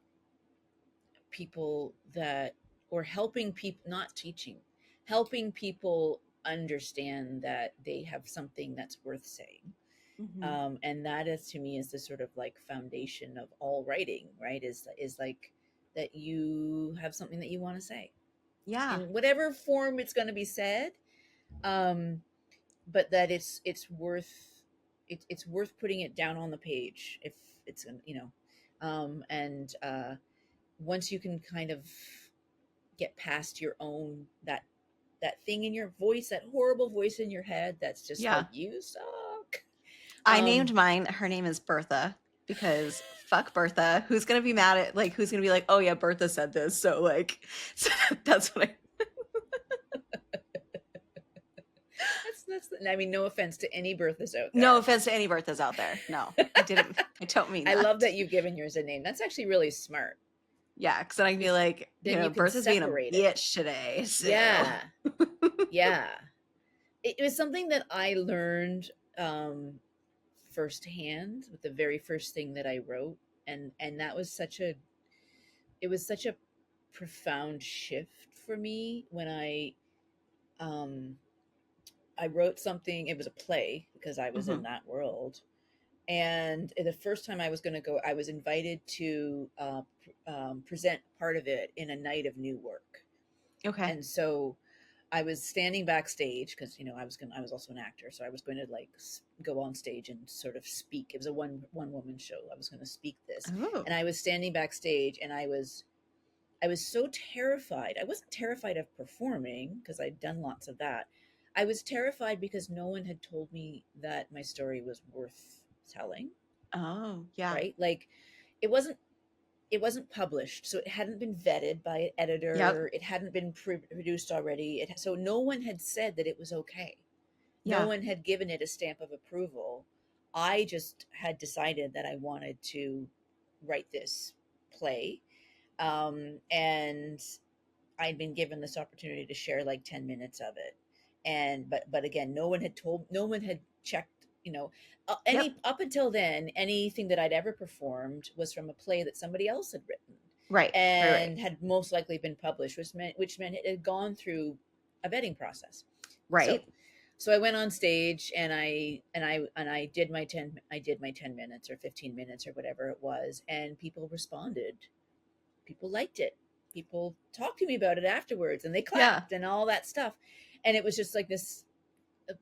people that, or helping people, not teaching, helping people understand that they have something that's worth saying. Mhm. And that is, to me, is the sort of like foundation of all writing, right? Is like that you have something that you want to say Yeah. in whatever form it's going to be said, um but that it's worth putting it down on the page, if it's and once you can kind of get past your own, that thing in your voice, that horrible voice in your head that's just like, Yeah. you suck. I um named mine, her name is Bertha, because fuck Bertha. Who's gonna be mad at, like, who's gonna be like, oh yeah, Bertha said this, so like, so that's what I. that's I mean, no offense to any Berthas out No there. offense to any Berthas out there. No, I didn't. I don't mean I love that. that you've given yours a name. That's actually really smart. Yeah, because then I can be like, Then you can Bertha's being a separate it. bitch today, so. Yeah. Yeah. It was something that I learned firsthand with the very first thing that I wrote, and that was such a profound shift for me when um I wrote something. It was a play because I was in Mhm. that world. And the first time I was going to go, I was invited to present part of it in a night of new work. Okay. And so I was standing backstage because I was also an actor, so I was going to like go on stage and sort of speak. It was a one woman show. I was going to speak this, Oh. and I was standing backstage, and I was so terrified. I wasn't terrified of performing because I'd done lots of that. I was terrified because no one had told me that my story was worth telling. Oh, yeah. Right, like it wasn't it wasn't published, so it hadn't been vetted by an Yep. editor. It hadn't been produced already. So no one had said that it was okay. No Yeah. one had given it a stamp of approval. I just had decided that I wanted to write this play, and I'd been given this opportunity to share like 10 minutes of it. And but again, no one had checked, Yep. any up until then, anything that I'd ever performed was from a play that somebody else had written Right. Right. Right. and had most likely been published, which meant it had gone through a vetting process. So Right. so I went on stage, and I did my 10 minutes or 15 minutes or whatever it was, and people responded. People liked it. People talked to me about it afterwards, and they Yeah. clapped and all that stuff. And it was just like this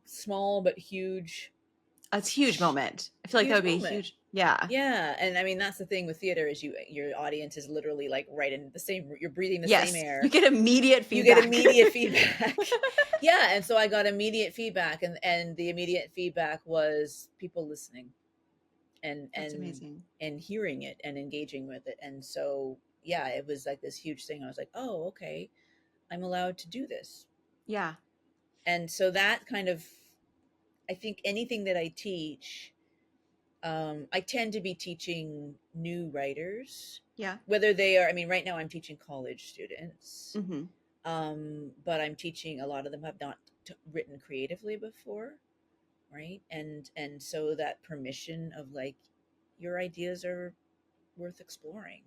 small but It's a huge moment. I feel like that huge would be a moment. huge. Yeah. Yeah, and I mean that's the thing with theater is your audience is literally like right in the same. You're breathing the same Yes. You air. get immediate You get feedback. immediate feedback. Yeah, and so I got immediate feedback, and the immediate feedback was people listening and That's and amazing. and hearing it and engaging with it. And so yeah, it was like this huge thing. I was like, oh, okay, I'm allowed to do this. Yeah. And so that kind of, I think anything that I teach, I tend to be teaching new writers, Yeah. whether they are, I mean, right now I'm teaching college students, Mhm. but I'm teaching, a lot of them have not written creatively before, right? And so that permission of like, your ideas are worth exploring,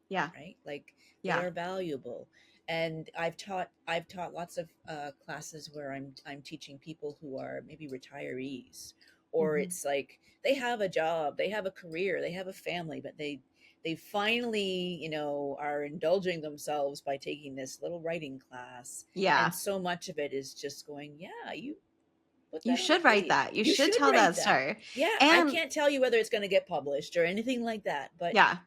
Yeah. right? Like they Yeah. are valuable. And I've taught lots of classes where I'm teaching people who are maybe retirees, or Mhm. it's like they have a job, they have a career, they have a family, but they finally, are indulging themselves by taking this little writing class. And Yeah. so much of it is just going, yeah, you put You that on the should write page. that. You You should should tell write that that. story. Yeah, I And can't tell you whether it's going to get published or anything like that, but yeah.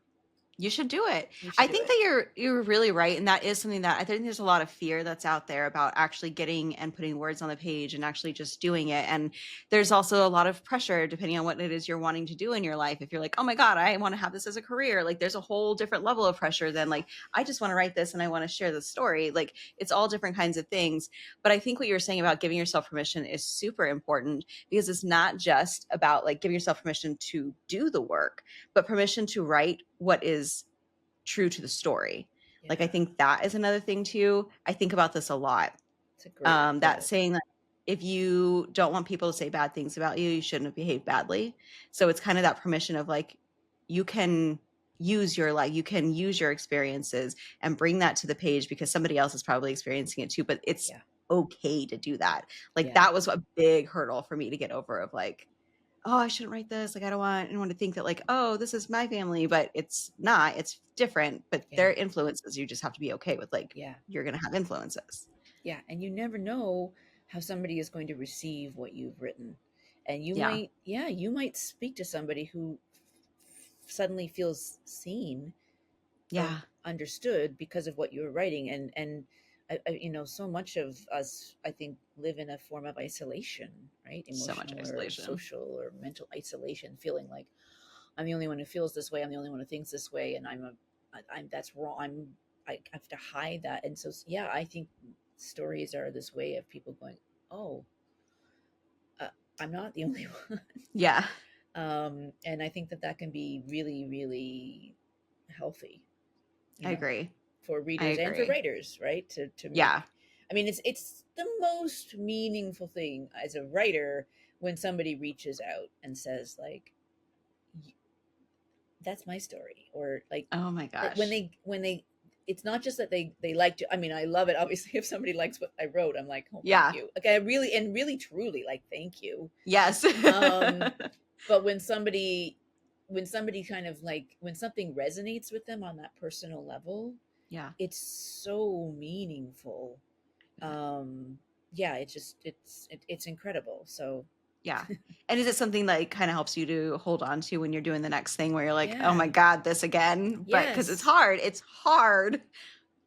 You should do it. You should I do think it. that you're really right, and that is something that I think there's a lot of fear that's out there about actually getting and putting words on the page and actually just doing it. And there's also a lot of pressure depending on what it is you're wanting to do in your life. If you're like, oh my God, I want to have this as a career, like there's a whole different level of pressure than like, I just want to write this and I want to share the story. Like it's all different kinds of things. But I think what you're saying about giving yourself permission is super important because it's not just about like giving yourself permission to do the work, but permission to write what is true to the story. Like I Yeah, think that is another thing too. I think about this a lot. it's a great That quote. saying that if you don't want people to say bad things about you, you shouldn't have behaved badly. So it's kind of that permission of like you can use your life, you can use your experiences and bring that to the page because somebody else is probably experiencing it too, but it's Yeah, okay to do that. Like yeah, that was a big hurdle for me to get over of like, oh, I shouldn't write this. Like, I don't want anyone to think that, like, oh, this is my family, but it's not. It's different, but yeah, their influences, you just have to be okay with, like, yeah, you're going to have influences. yeah. And you never know how somebody is going to receive what you've written. And Yeah. you might speak to somebody who suddenly feels seen or Yeah. understood because of what you were writing. So much of us, I think, live in a form of isolation, right? So much Emotional or isolation. social or mental isolation, feeling like I'm the only one who feels this way. I'm the only one who thinks this way, and I'm that's wrong. I have to hide that. And so, yeah, I think stories are this way of people going, oh, uh, I'm not the only one. Yeah. And I think that that can be really, really healthy, you I know, agree. for I readers and for agree. writers, right? To Yeah. make, I mean, it's the most meaningful thing as a writer when somebody reaches out and says like, that's my story, or like Oh my when gosh. they it's not just that they like to, I mean, I love it obviously. If somebody likes what I wrote, I'm like, oh, thank Yeah. you. Like I really and really truly like, thank you. Yes. um but when somebody kind of like, when something resonates with them on that personal level, Yeah. it's so meaningful. Yeah. um yeah, it's incredible. So Yeah. And is it something that kind of helps you to hold on to when you're doing the next thing where you're like, oh my yeah, God, this again? But because it's yes, hard. It's hard.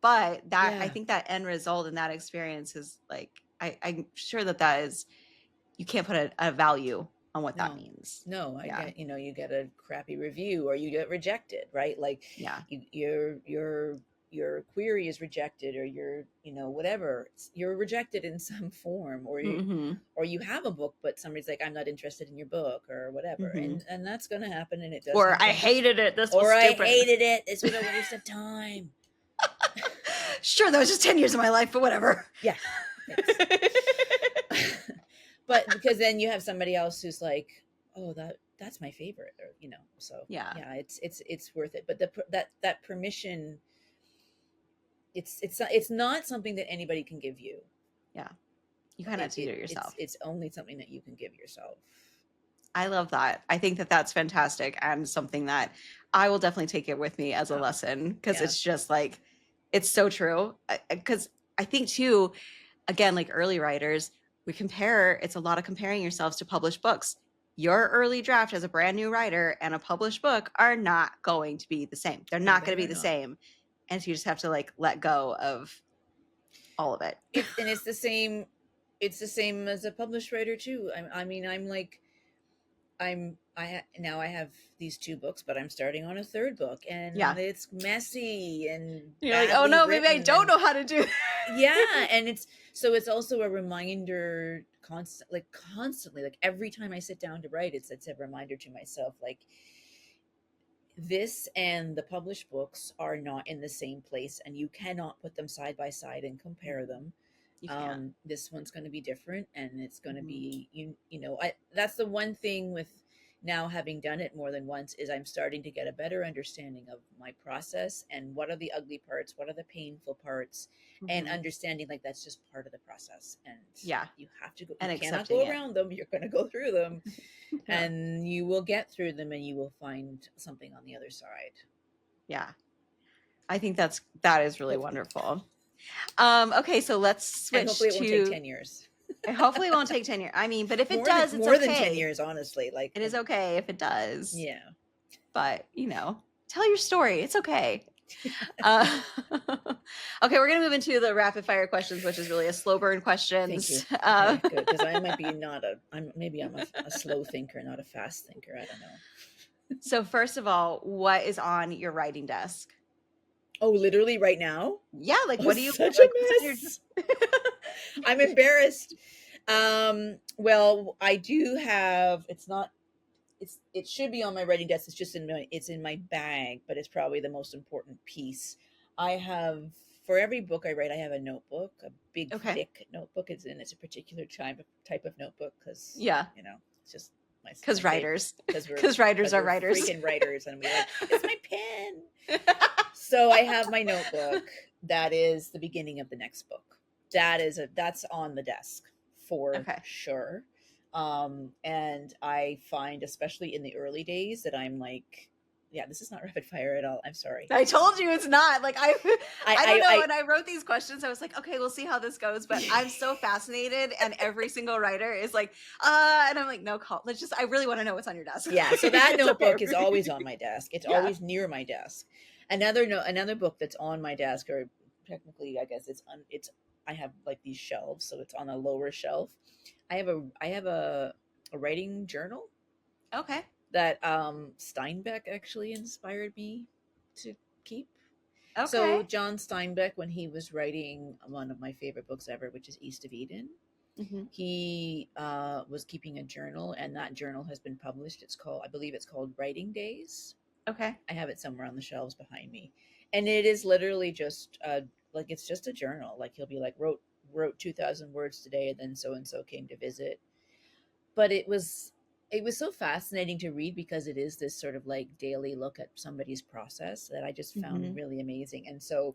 But that I yeah, think that end result in that experience is like I'm sure that that is you can't put a value on what that no, means. no, I Yeah. get, you get a crappy review or you get rejected, right? Like Yeah. your query is rejected, or whatever, you're rejected in some form, Hmm. or you have a book but somebody's like, I'm not interested in your book or whatever, Hmm. and that's going to happen, and it does Or I happen. hated it. This was Or I stupid. hated it, this was a waste of time. Sure, that was just 10 years of my life, but whatever. Yeah, yes. But because then you have somebody else who's like, oh, that's my favorite, or so Yeah. yeah, it's worth it. But that permission, it's not something that anybody can give you. Yeah. You kind of have to do it yourself. It's only something that you can give yourself. I love that. I think that that's fantastic and something that I will definitely take it with me as a Oh, lesson because yeah, it's just like, it's so true. Because I think too, again, like early writers, it's a lot of comparing yourselves to published books. Your early draft as a brand new writer and a published book are not going to be the same. They're no, not going they to be are the not. same. And so you just have to like let go of all of it. It's the same. It's the same as a published writer too. I mean, I'm like, now I have these two books, but I'm starting on a third book, and Yeah. it's messy and You're like, oh badly no, maybe I written, don't and know how to do yeah, and it's also a reminder, constantly, like every time I sit down to write, it's a reminder to myself, like, this and the published books are not in the same place, and you cannot put them side by side and compare them. You can't. This one's going to be different, and it's going to Mhm. be, that's the one thing with now having done it more than once, is I'm starting to get a better understanding of my process, and what are the ugly parts, what are the painful parts, and Mhm. understanding like that's just part of the process, and Yeah, you and cannot accepting go it. around them, you're going to go through them, Yeah. and you will get through them, and you will find something on the other side. Yeah. I think that is really Hopefully. wonderful. Okay, so let's And hopefully switch it won't take to 10 years. hopefully it won't take 10 years. I mean, but if it more than does, it's more than 10 okay. years, honestly, like, It is okay if it does. yeah. But, Tell your story. It's okay. Uh, okay, we're gonna move into the rapid fire questions, which is really a slow burn Thank questions. you. Okay, good. Because I might be not a. I'm a slow thinker, not a fast thinker. I don't know. So first of all, what is on your writing desk? Oh, literally right now? Yeah, like Oh, what do you such like? a What's on your mess. I'm embarrassed. Well, I do have. It's not. It should be on my writing desk. It's just it's in my bag, but it's probably the most important piece. I have for every book I write, I have a notebook, a big Okay. thick notebook. It's a particular type of notebook because Yeah, it's just because my favorite writers, because because writers are we're writers. freaking writers and we like it's my pen. So I have my notebook. That is the beginning of the next book. That's on the desk for Okay. sure. And I find, especially in the early days, that I'm like, yeah, this is not rapid fire at all. I'm sorry. I told you it's not. Like I don't know. I When I wrote these questions, I was like, okay, we'll see how this goes. But I'm so fascinated, and every single writer is like, and I'm like, no, call. Let's just. I really want to know what's on your desk. Yeah, so that It's notebook okay. is always on my desk. It's Yeah. always near my desk. Another book that's on my desk, or technically, I guess it's I have like these shelves, so it's on a lower shelf. I have a writing journal Okay. that Steinbeck actually inspired me to keep. So Okay. John Steinbeck, when he was writing one of my favorite books ever, which is East of Eden, Hmm. he was keeping a journal, and that journal has been published. I believe it's called Writing Days. Okay. I have it somewhere on the shelves behind me, and it is literally just like it's just a journal. Like he'll be like wrote 2,000 words today, and then so and so came to visit. But it was so fascinating to read because it is this sort of like daily look at somebody's process that I just found Hmm. really amazing. And so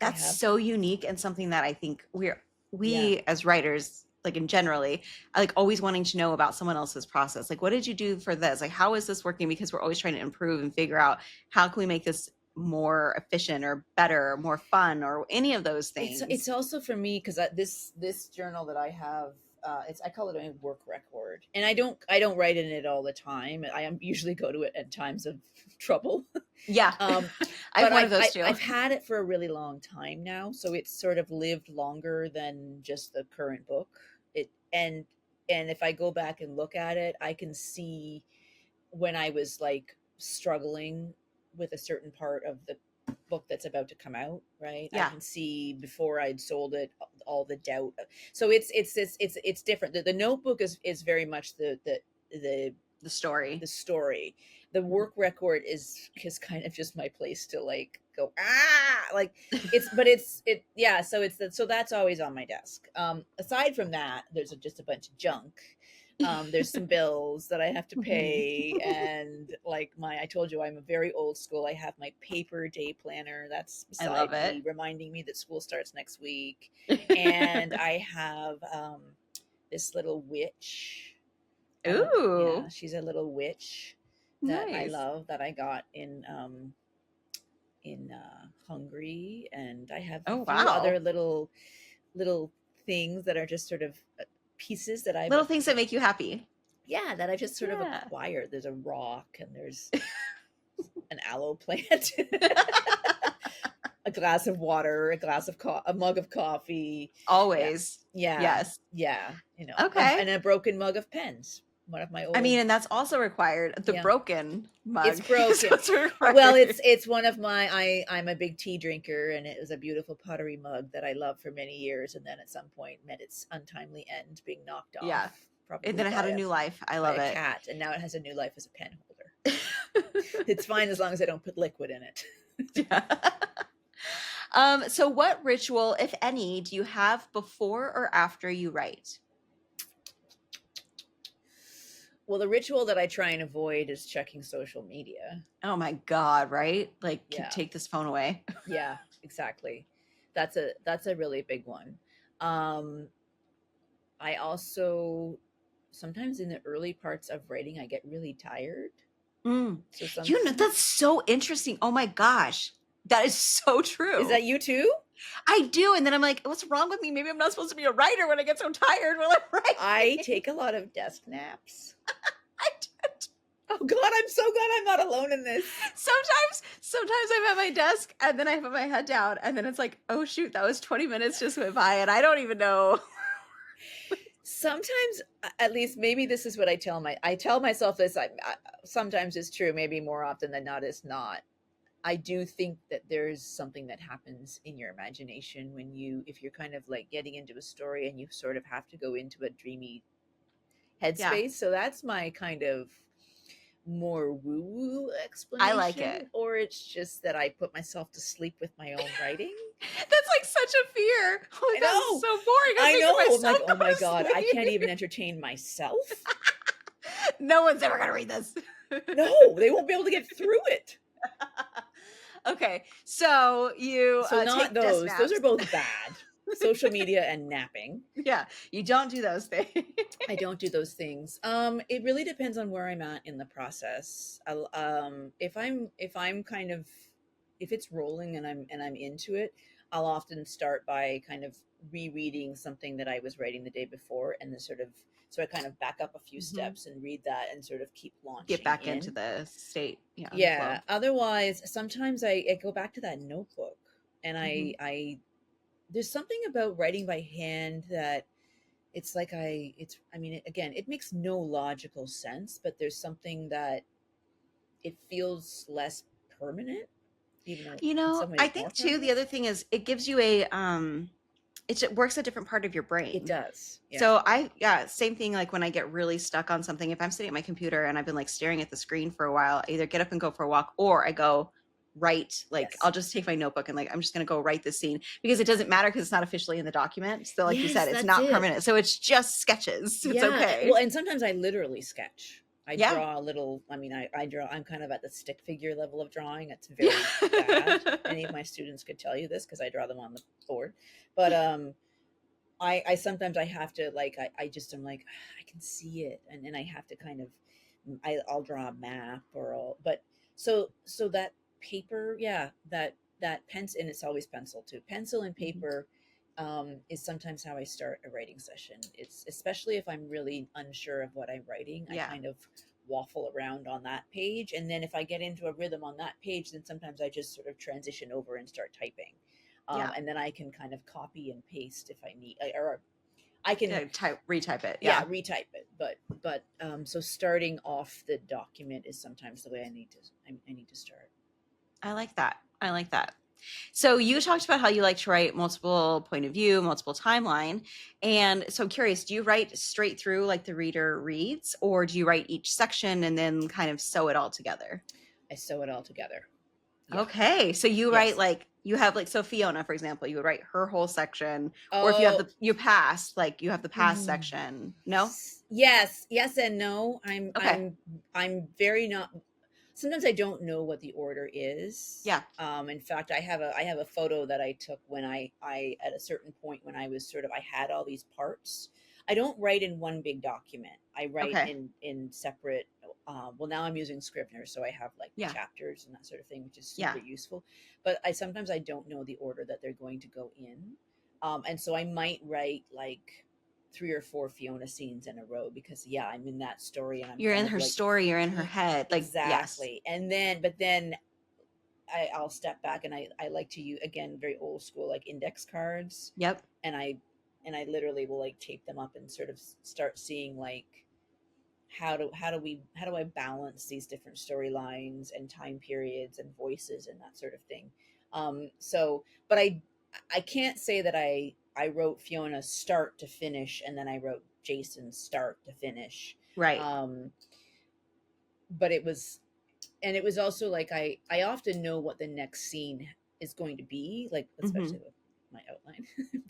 I That's have, so unique, and something that I think yeah, we as writers, like in generally, like always wanting to know about someone else's process. Like, what did you do for this? Like, how is this working? Because we're always trying to improve and figure out how can we make this more efficient or better or more fun or any of those it's things. also for me because this journal that I have, I call it a work record, and I don't write in it all the time. Usually go to it at times of trouble. Yeah. um, I have but one of those too. I've had it for a really long time now, so it's sort of lived longer than just the current book. It and if I go back and look at it, I can see when I was like struggling with a certain part of the book that's about to come out, right? I Yeah. can see before I'd sold it all the doubt. So it's different. The notebook is very much the The story. the story. The work record is kind of just my place to like go like it yeah. So so that's always on my desk. Aside from that, there's just a bunch of junk. There's some bills that I have to pay, and like I told you I'm a very old school. I have my paper day planner that's I love beside it. me, reminding me that school starts next week, and I have this little witch. I don't Yeah, Ooh, she's a little witch that I nice. love that I got in Hungary, and I have a Oh, few other wow. little things that are just sort of pieces that Little things that make you happy. that I've just sort of Yeah. acquired. There's a rock, and there's an aloe plant, a glass of water, a mug of coffee. Yeah, Always. yeah, Yes. yeah. Okay. And a broken mug of pens. One of my I old mean, and that's also required. The Yeah. broken It's mug is broken. also Well, required. it's one of my I'm a big tea drinker, and it was a beautiful pottery mug that I loved for many years, and then at some point met its untimely end, being knocked off Yeah. And probably then it had a new life. I by love a it. cat, and now it has a new life as a pen holder. It's fine as long as I don't put liquid in it. Yeah. So what ritual, if any, do you have before or after you write? Well, the ritual that I try and avoid is checking social media. Oh my God, right? Like, Yeah. take this phone away. Yeah, exactly. That's a really big one. Um, I also sometimes in the early parts of writing I get really tired. Mm. So You know, that's so interesting. Oh my gosh. That is so Is true. that you too? I do. And then I'm like, what's wrong with me? Maybe I'm not supposed to be a writer when I get so tired while I'm writing. I take a lot of desk naps. I did. Oh God, I'm so glad I'm not alone in this. Sometimes I'm at my desk and then I put my head down and then it's like, oh shoot, that was 20 minutes just went by and I don't even know. Sometimes, at least maybe this is what I tell myself this. Sometimes it's true, maybe more often than not it's not. I do think that there's something that happens in your imagination when if you're kind of like getting into a story and you sort of have to go into a dreamy Yeah, headspace. So that's my kind of more woo woo I like it. explanation, or it's just that I put myself to sleep with my own writing. That's like such a fear. Oh, I like, that was know, so boring. I'm I making know. I'm myself like, oh go my to God, I can't sleep. even entertain myself. No one's ever gonna read this. No, they won't be able to get through it. Okay, so you So not take desk those. Those naps. are both bad. Social media and napping. Yeah, you don't do those things. I don't do those things. It really depends on where I'm at in the process. If I'm kind of, if it's rolling and I'm into it, I'll often start by kind of rereading something that I was writing the day before, and then sort of, so I kind of back up a few Mhm. steps and read that and sort of keep Get launching back into in. the state, yeah, the flow. Yeah. Otherwise, sometimes I go back to that notebook, and Mhm. I there's something about writing by hand that it's like I mean, again, it makes no logical sense, but there's something that it feels less permanent, even though You in know, some I ways more think too, the permanent. other thing is it gives you a it works a different part of your It brain. does. Yeah. So yeah, same thing like when I get really stuck on something, if I'm sitting at my computer and I've been like staring at the screen for a while, I either get up and go for a walk or I go write, like Yes. I'll just take my notebook and like I'm just going to go write this scene because it doesn't matter because it's not officially in the document. So like you Yes, said, it's that's not it. permanent. So it's just sketches. It's Yeah. okay. Well, and sometimes I literally sketch. I Yeah. draw a little, I mean, I draw, I'm kind of at the stick figure level of drawing. It's Yeah. very bad. Any of my students could tell you this because I draw them on the board. But I sometimes I have to like I just am like I can see it, and then I have to kind of I'll draw a map or but so that paper, yeah, that pencil, and it's always pencil too, pencil and Mhm. paper, is sometimes how I start a writing session. It's especially if I'm really unsure of what I'm writing, I Yeah. kind of waffle around on that page, and then if I get into a rhythm on that page, then sometimes I just sort of transition over and start typing, Yeah. and then I can kind of copy and paste if I need, or I can, Yeah, retype it. yeah, Yeah. retype it. But so starting off the document is sometimes the way I need to start. I like that. I like that. So you talked about how you like to write multiple point of view, multiple timeline. And so I'm curious, do you write straight through like the reader reads, or do you write each section and then kind of sew it all together? I sew it all together. Yeah. Okay. So you write Yes. like you have like so Fiona, for example, you would write her whole section, or if you have Oh. you past, like you have the past Mm. section. No? Yes and no. Okay. I'm very not. Sometimes I don't know what the order is. Yeah. In fact, I have a photo that I took when I at a certain point when I was sort of, I had all these parts. I don't write in one big document. I write Okay. in separate. Well, now I'm using Scrivener, so I have like the Yeah. chapters and that sort of thing, which is Yeah. super useful. But I sometimes I don't know the order that they're going to go in, and so I might write like 3 or 4 Fiona scenes in a row because, yeah, I'm in that story and I'm You're kind in of her like, story, you're in her head. Like, yes. exactly. And then, but then I'll step back and I like to use, again, very old school, like index cards, Yep. and I literally will like tape them up and sort of start seeing like how do I balance these different storylines and time periods and voices and that sort of thing. So, but I can't say that I wrote Fiona start to finish and then I wrote Jason start to finish. Right. Um, but it was, and it was also like I often know what the next scene is going to be, like Mm-hmm. especially with my outline.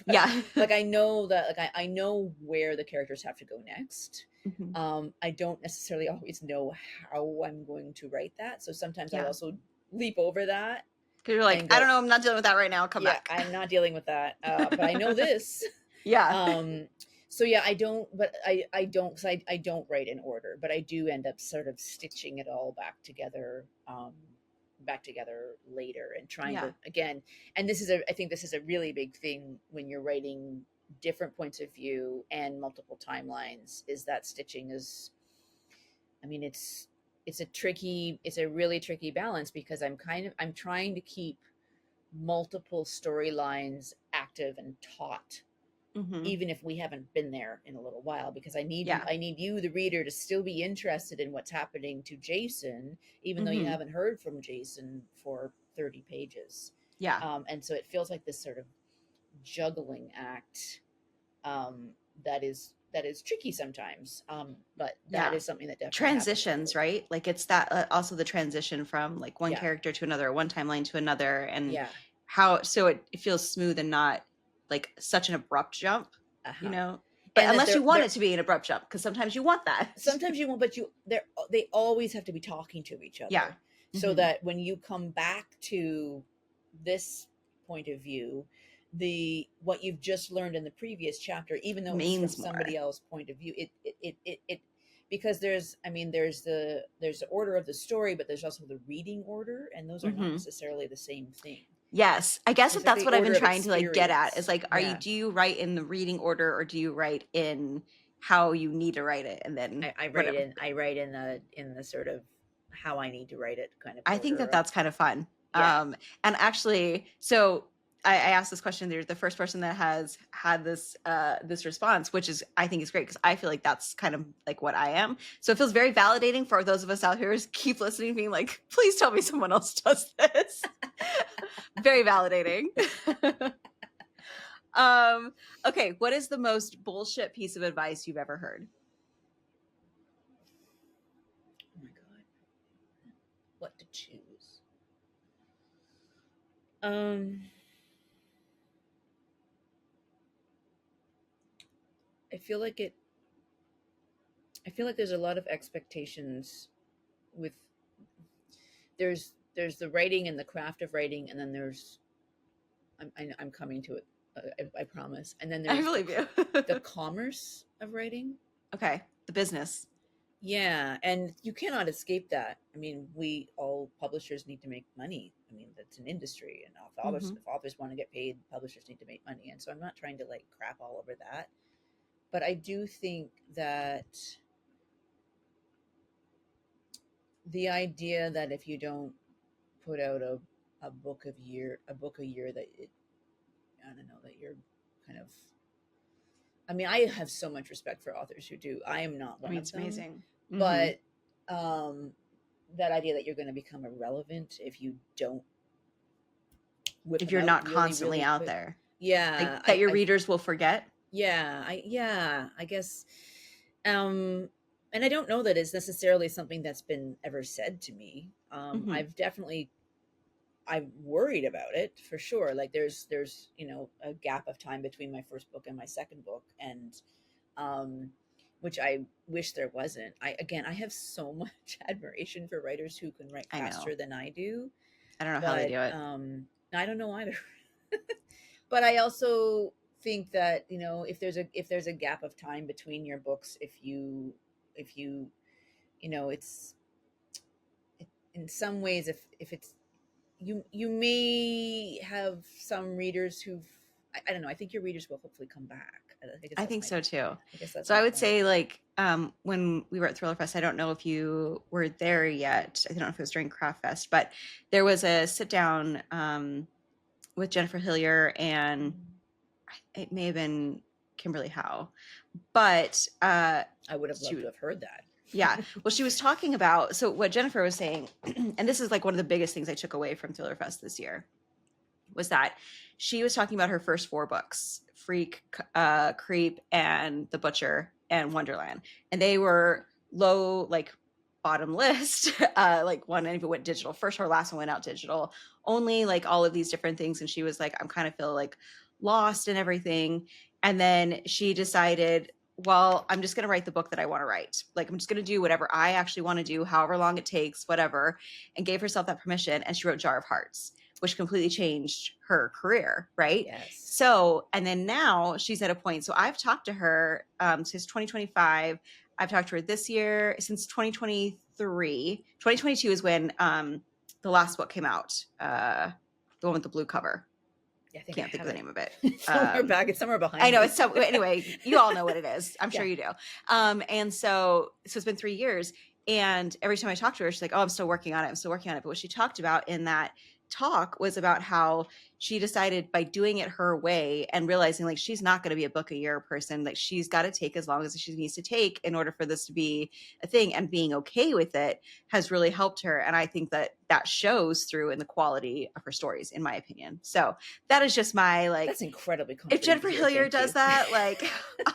But Yeah. like I know that, like I know where the characters have to go next. Mm-hmm. I don't necessarily always know how I'm going to write that, so sometimes I Yeah. also leap over that Because you're like, and I don't go, know, I'm not dealing with that right now. Come yeah, back. I'm not dealing with that, but I know this. Yeah. um so yeah, I don't, but I don't, cause I don't write in order, but I do end up sort of stitching it all back together later and trying Yeah. to, again, and I think this is a really big thing when you're writing different points of view and multiple timelines, is that stitching is, I mean, it's it's a really tricky balance, because I'm trying to keep multiple storylines active and taut, Mm-hmm. even if we haven't been there in a little while, because Yeah. I need you, the reader, to still be interested in what's happening to Jason, even though you Mm-hmm. haven't heard from Jason for 30 pages. Yeah. And so it feels like this sort of juggling act, um, that is tricky sometimes. But that Yeah. is something that definitely happens in the Transitions, book. right? Like it's that also the transition from like one Yeah, character to another, one timeline to another, and yeah, how so it feels smooth and not like such an abrupt jump, you uh-huh. know? But And that unless you want they're it to be an abrupt jump, because sometimes you want that. sometimes you won't, but they always have to be talking to each Yeah. other, so Hmm. that when you come back to this point of view, the what you've just learned in the previous chapter, even though it's from Means somebody more. else's point of view, it because there's, I mean, there's the order of the story, but there's also the reading order, and those are not Hmm. necessarily the same thing. Yes. I guess It's if like that's the what I've been order of trying to like get at is experience. like, Yeah, do you write in the reading order or do you write in how you need to write it and then whatever? I write in the sort of how I need to write it kind of I think order that of. that's kind of fun. Yeah. And actually, so I asked this question. They're the first person that has had this response, which is I think is great because I feel like that's kind of like what I am. So it feels very validating for those of us out here who keep listening, being like, please tell me someone else does this. Very validating. um, okay, what is the most bullshit piece of advice you've ever heard? Oh my god, what to choose? Um, I feel like it. I feel like there's a lot of expectations with there's the writing and the craft of writing, and then there's I'm coming to it. I promise. And then I there's believe you. the commerce of writing. Okay, the business. Yeah, and you cannot escape that. I mean, we all publishers need to make money. I mean, that's an industry, and Hmm. if authors want to get paid, publishers need to make money. And so I'm not trying to like crap all over that, but I do think that the idea that if you don't put out a book a year, that it, I don't know, that you're kind of, I mean, I have so much respect for authors who do. I am not I one mean, of it's them, amazing. Hmm. but um, that idea that you're going to become irrelevant if you don't whip If them you're out not really, constantly really out quick. there, like Yeah, that your readers will forget. yeah, I guess. Um, and I don't know that it's necessarily something that's been ever said to me. Hmm. I've worried about it for sure. Like there's you know a gap of time between my first book and my second book, and um, which I wish there wasn't. I have so much admiration for writers who can write I know. faster than I do, I don't know how they but do it. I don't know either. But I also think that, you know, if there's a gap of time between your books, if you you know it's in some ways, if it's you may have some readers who've I don't know. I think your readers will hopefully come back. I think so too. I guess that's So my I would point. say like when we were at Thriller Fest, I don't know if you were there yet. I don't know if it was during Craft Fest, but there was a sit down with Jennifer Hillier and it may have been Kimberly Howe, but I would have loved she to have heard that. yeah. Well, she was talking about so what Jennifer was saying, and this is like one of the biggest things I took away from Thriller Fest this year was that she was talking about her first four books, Freak, Creep, and The Butcher and Wonderland. And they were low, like bottom list. Like one even went digital. First, her last one went out digital. Only like all of these different things. And she was like, I'm kind of feel like lost and everything. And then she decided, well, I'm just going to write the book that I want to write. Like, I'm just going to do whatever I actually want to do, however long it takes, whatever, and gave herself that permission. And she wrote Jar of Hearts, which completely changed her career, right? Yes. So, and then now she's at a point. So I've talked to her since 2025. I've talked to her this year since 2023. 2022 is when the last book came out, the one with the blue cover. Yeah, I think I Can't think of have the it. name of it. It's somewhere back. It's somewhere behind I know me. it's so anyway, you all know what it is. I'm sure Yeah. you do. And so it's been 3 years. And every time I talked to her, she's like, oh, I'm still working on it. I'm still working on it. But what she talked about in that talk was about how she decided by doing it her way and realizing like she's not going to be a book a year person, like she's got to take as long as she needs to take in order for this to be a thing, and being okay with it has really helped her. And I think that that shows through in the quality of her stories, in my opinion. So that is just my like, That's incredibly if comforting to Jennifer hear. Hillier Thank does you. that, like,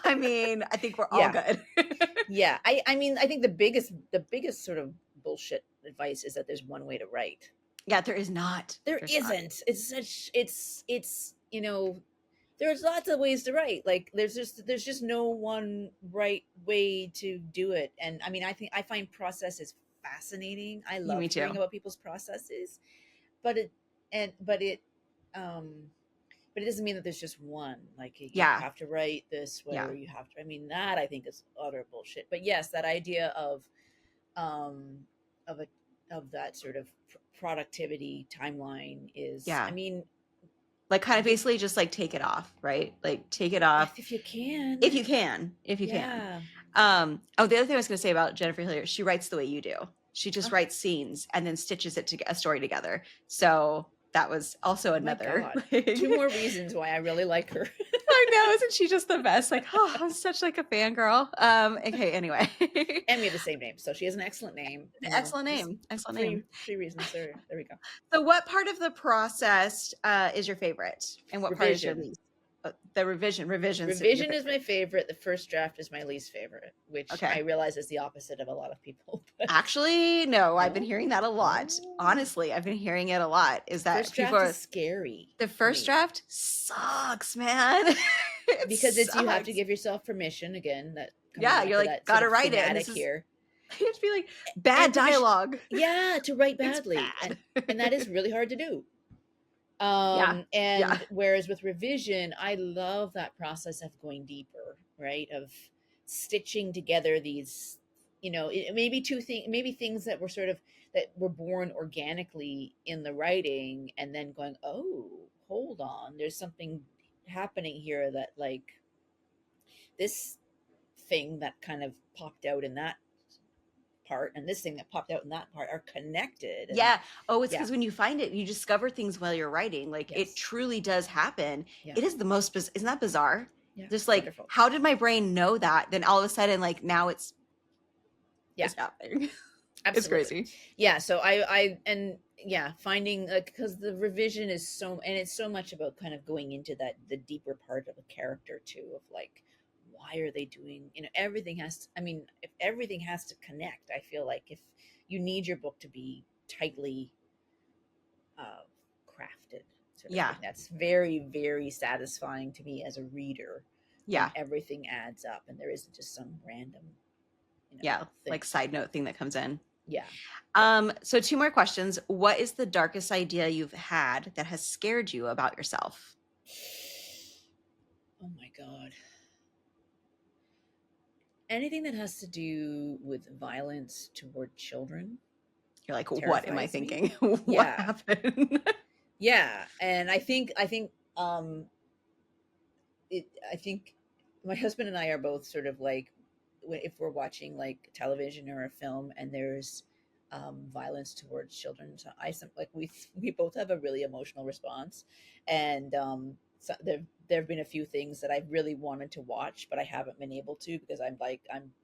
I mean, I think we're all Yeah. good. Yeah. I mean, I think the biggest sort of bullshit advice is that there's one way to write. Yeah, there is not. There There's not. isn't. It's there's lots of ways to write. Like there's just no one right way to do it. And I mean, I find processes fascinating. I You, love me hearing too. about people's processes, but it and um but it doesn't mean that there's just one. Like you Yeah. have to write this way, Yeah. or you have to. I mean, that I think is utter bullshit. But yes, that idea um of a of that sort of productivity timeline is. Yeah. I mean, Like kind of you, basically just like take it off, right? Like take it off if you can, if you can, if you can. yeah. Oh, the other thing I was going to say about Jennifer Hillier, she writes the way you do. She just Oh, writes scenes and then stitches it to a story together. So that was also my another. God, Like, 2 more reasons why I really like her. I know, isn't she just the best? Like, oh, I'm such like a fangirl. Okay, anyway. And we have the same name, so she has an excellent name. Excellent Just name. Excellent three name. three reasons. There we go. So what part of the process is your favorite? And what part is your Revision. least? The revisions your Revision is favorite. my favorite. The first draft is my least favorite, which I Okay. realize is the opposite of a lot of people. But Actually, no, I've been no, hearing that a lot. no. Honestly, I've been hearing it a lot. Is that First people draft are is scary the for first me draft sucks, man. It because it's you have to sucks. give yourself permission again. That coming Yeah, back you're to like, that sort gotta of write it. And thematic this is here, you have to be like bad and because dialogue. yeah, to write It's badly, bad. and that is really hard to do. Yeah. Yeah. And whereas with revision, I love that process of going deeper, right? Of stitching together these, maybe maybe things that were sort of that were born organically in the writing, and then going, oh, hold on, there's something happening here that like this thing that kind of popped out in that part and this thing that popped out in that part are connected. And Yeah. Oh, it's yeah, because when you find it, you discover things while you're writing. Like it yes, truly does happen. yeah, It is the most, isn't that bizarre? yeah, Just it's like, wonderful. how did my brain know that? Then all of a sudden, like now it's Yeah, happening. It's absolutely. crazy. Yeah, so I and yeah, finding like because the revision is it's so much about kind of going into the deeper part of a character too, of like why are they doing, everything has to, I mean, if everything has to connect, I feel like if you need your book to be tightly crafted sort of Yeah. thing, that's very, very satisfying to me as a reader when Yeah. everything adds up and there isn't just some random Yeah. thing. Like side note thing that comes in. Yeah. So 2 more questions. What is the darkest idea you've had that has scared you about yourself? Oh my God. Anything that has to do with violence toward children You're like, what am I terrifies me. thinking? What Yeah. happened? Yeah, and I think I think my husband and I are both sort of like if we're watching like television or a film and there's violence towards children, so like we both have a really emotional response, and so there have been a few things that I've really wanted to watch but I haven't been able to because I'm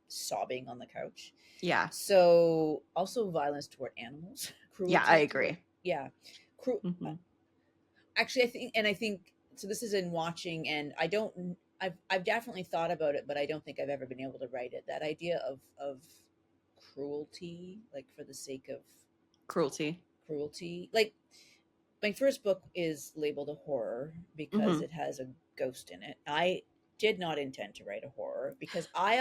sobbing on the couch. Yeah. So also violence toward animals, cruelty. Yeah, I agree. Yeah, Mhm. actually I think so. This is in watching, and I've definitely thought about it, but I don't think I've ever been able to write it. That idea of cruelty, like for the sake of Cruelty. like my first book is labeled a horror because Mhm. it has a ghost in it. I did not intend to write a horror because I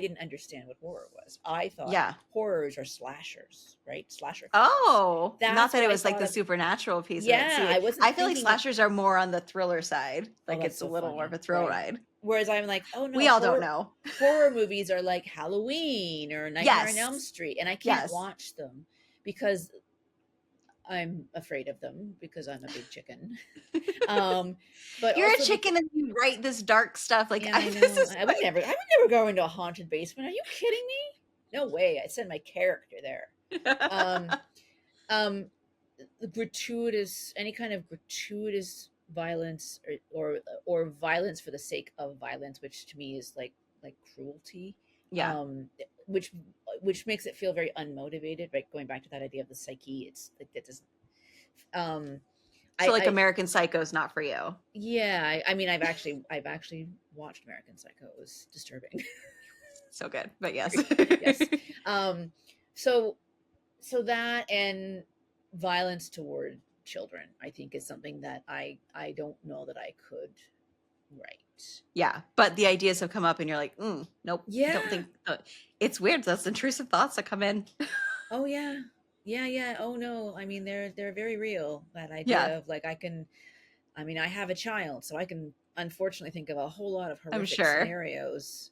didn't understand what horror was. I thought Yeah. horrors are slashers, right? Slasher films. Oh, not That's that what it I was like thought the of. supernatural piece of it. Yeah, See, I wasn't I feel like thinking of. slashers are more on the thriller side. Oh, Like that's it's a so little more of funny, a thrill right? ride. Whereas I'm like, oh no, We all don't know. horror movies are like Halloween or Nightmare on Elm Yes. Street, and I can't Yes. watch them because I'm afraid of them because I'm a big chicken. But You're a also chicken and you write this dark stuff. Like yeah, I this know. is I would like never go into a haunted basement. Are you kidding me? No way. I said my character there. Um, um, gratuitous, any kind of gratuitous violence, or violence for the sake of violence, which to me is like cruelty. Yeah. Um, which which makes it feel very unmotivated. Right, going back to that idea of the psyche, it's like that doesn't. Um, So like I American Psycho is not for you. Yeah, I mean, I've actually watched American Psycho. It was disturbing. So good, but yes. Yes. Um, so so that and violence toward children, I think, is something that I don't know that I could write. Yeah, but the ideas have come up and you're like, nope, don't Yeah. think it's weird. That's intrusive thoughts that come in. Oh yeah. Yeah, yeah. Oh no. I mean, they're very real. That Yeah, idea of like I mean, I have a child, so I can unfortunately think of a whole lot of I'm horrific sure. scenarios.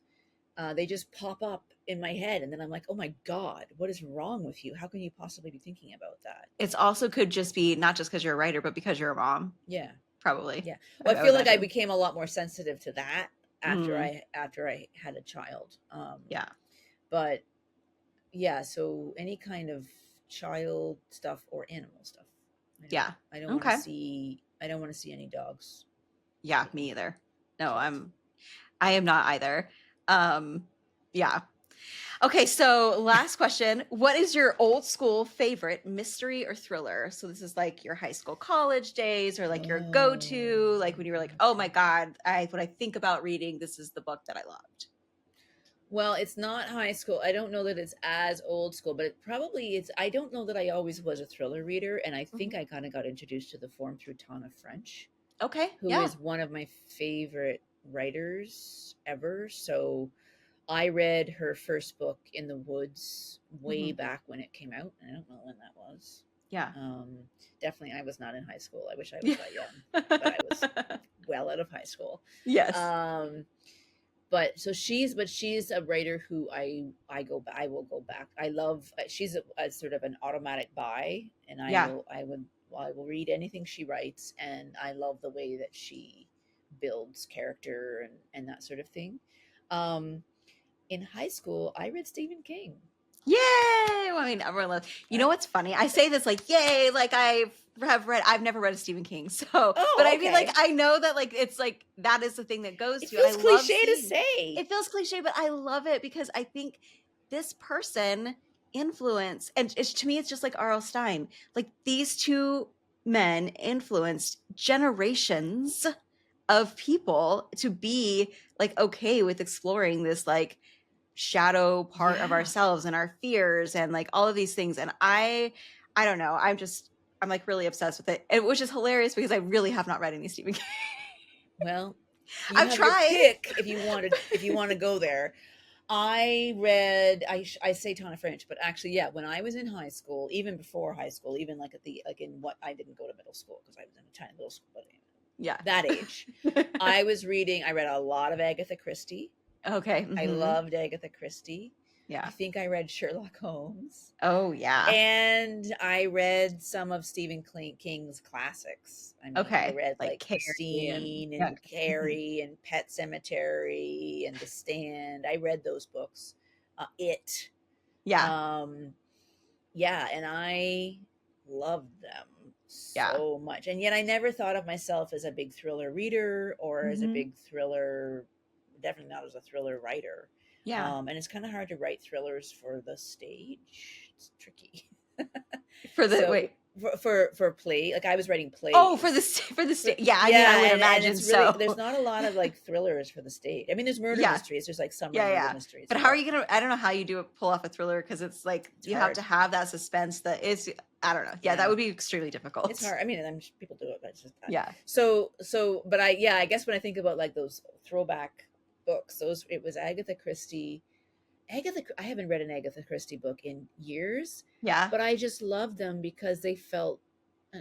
They just pop up in my head, and then I'm like, oh my God, what is wrong with you? How can you possibly be thinking about that? It's also could just be not just because you're a writer, but because you're a mom, Yeah. probably. Yeah. Well, I I would feel like I imagine. became a lot more sensitive to that after Mm, I had a child. yeah, But yeah, so any kind of child stuff or animal stuff. yeah. I don't want to Okay. see I don't want to see any dogs Yeah, getting me either. No, killed. I am not either. Um, yeah. Okay, so last question. What is your old school favorite mystery or thriller? So this is like your high school, college days, or like your Oh, go-to, like when you were like, oh my okay. God, when I think about reading, this is the book that I loved. Well, it's not high school. I don't know that it's as old school, but it probably is. I don't know that I always was a thriller reader, and I think Mhm. I kind of got introduced to the form through Tana French, Okay, who yeah. is one of my favorite writers ever. So I read her first book, In the Woods, way Hmm. back when it came out. I don't know when that was. Yeah. Um, Definitely, I was not in high school. I wish I was that young, but I was well out of high school. Yes. Um, but she's a writer who I will go back. I love she's a sort of an automatic buy, and Yeah. I will read anything she writes, and I love the way that she builds character and that sort of thing. Um, in high school, I read Stephen King. Yay! Well, I mean, everyone loves. You Uh, know what's funny? I say this like, yay! Like I've never read a Stephen King, so. But oh, I mean, like, okay. I know that like it's like that is the thing that goes It to, and I feels love cliche to seeing. say. It feels cliche, but I love it because I think this person influenced, and to me, it's just like R.L. Stein. Like these two men influenced generations of people to be like okay with exploring this like shadow part of Yeah. ourselves and our fears and like all of these things. And I don't know, I'm like really obsessed with it, which is hilarious because I really have not read any Stephen King. Well, you I've have your tried. pick if you want to go there. I say Tana French, but actually, yeah, when I was in high school, even before high school, even like like in what I didn't go to middle school because I was in a tiny middle school, but Yeah. that age, I read a lot of Agatha Christie. Okay. I Hmm. loved Agatha Christie. I Yeah. think I read Sherlock Holmes. Oh yeah. And I read some of Stephen King's classics. I mean, I Okay, read like like Carrie and Christine yeah. and Mhm. Carrie and Pet Cemetery and The Stand. I read those books. It. Yeah. Um, yeah, and I loved them Yeah. so much. And yet I never thought of myself as a big thriller reader or as a Hmm. big thriller, definitely not as a thriller writer. Yeah. And it's kind of hard to write thrillers for the stage. It's tricky. For the So wait. for play, like I was writing Oh, plays. for the For, state. Yeah, I mean, I yeah, would and imagine it's really there's so. not a lot of like thrillers for the stage. I mean, there's murder Yeah. mysteries. There's like summer Yeah, murder yeah. mysteries, But how are but you gonna? I don't know how you do it. Pull off a thriller because it's like it's you have hard. to have that suspense. That is, I don't know. Yeah, that Yeah, would be extremely it's difficult. hard. I mean, I'm sure people do it, but it's just Yeah. but I guess when I think about like those throwback books, those it was Agatha Christie. I haven't read an Agatha Christie book in years, Yeah. but I just loved them because they felt uh,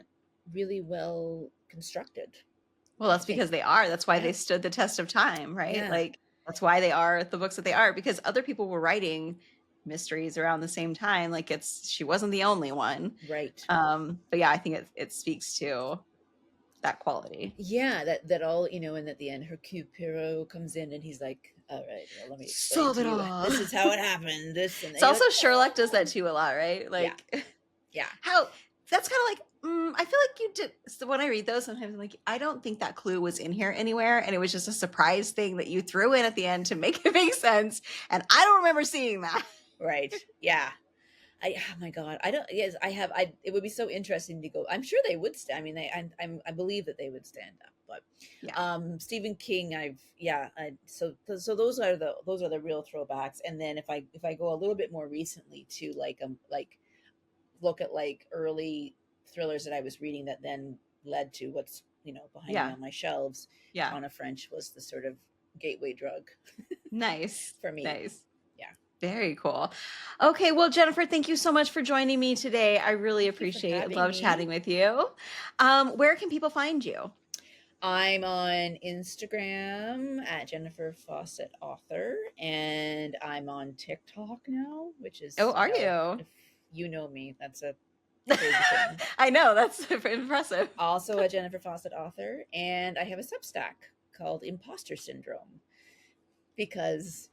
really well constructed. Well, I that's think. because they are. That's why Yeah, they stood the test of time, right? yeah, Like that's why they are the books that they are because other people were writing mysteries around the same time. Like she wasn't the only one. right. But yeah, I think it speaks to that quality. Yeah, that all and at the end, Hercule Poirot comes in and he's like, All right. Well, let me explain Solve to it you. all. This is how it happened. This and then It's you're also like, Sherlock does that oh, too a lot, right? yeah, Like yeah, how that's kind of like I feel like you did. So when I read those, sometimes I'm like, I don't think that clue was in here anywhere, and it was just a surprise thing that you threw in at the end to make it make sense. And I don't remember seeing that. right, yeah. Oh my God, I don't. Yes, I have. It would be so interesting to go. I'm sure they would. I mean, I believe that they would stand up. But Yeah, Stephen King, yeah. So those are the real throwbacks. And then if I go a little bit more recently to like look at like early thrillers that I was reading that then led to what's behind me yeah, on my shelves. yeah. Tana French was the sort of gateway drug Nice, for me. nice. Yeah. Very cool. Okay, well, Jennifer, thank you so much for joining me today. I really Thank you for appreciate, having love me. chatting with you. Where can people find you? I'm on Instagram at Jennifer Fawcett Author, and I'm on TikTok now, which Oh, is, are you? if you know me, that's a crazy thing. I know, that's impressive. Also a Jennifer Fawcett Author, and I have a Substack called Imposter Syndrome because,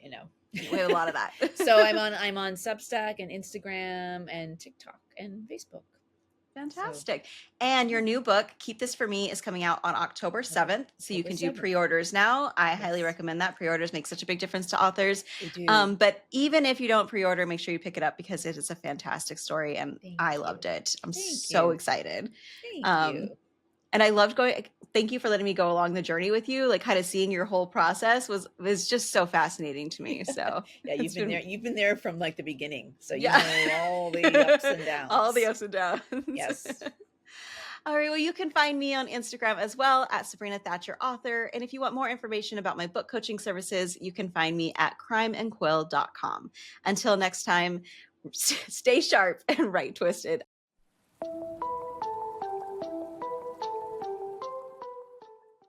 We have a lot of that. so I'm on Substack and Instagram and TikTok and Facebook. So Fantastic. And your yeah, new book, Keep This For Me, is coming out on October 7th. So you October can do 7th. pre-orders now. I highly Yes, recommend that. Pre-orders make such a big difference to authors. they do. But even if you don't pre-order, make sure you pick it up because it is a fantastic story and Thank I you. loved it. I'm Thank so you. excited. Thank Um, you. and I loved going. Thank you for letting me go along the journey with you. Like kind of seeing your whole process was just so fascinating to me. So Yeah, you've it's been there. been, You've been there from like the beginning, so you yeah, know all the ups and all the downs. ups and downs. Yes. All right. Well, you can find me on Instagram as well at Sabrina Thatcher Author. And if you want more information about my book coaching services, you can find me at crimeandquill.com. Until next time, stay sharp and right twisted.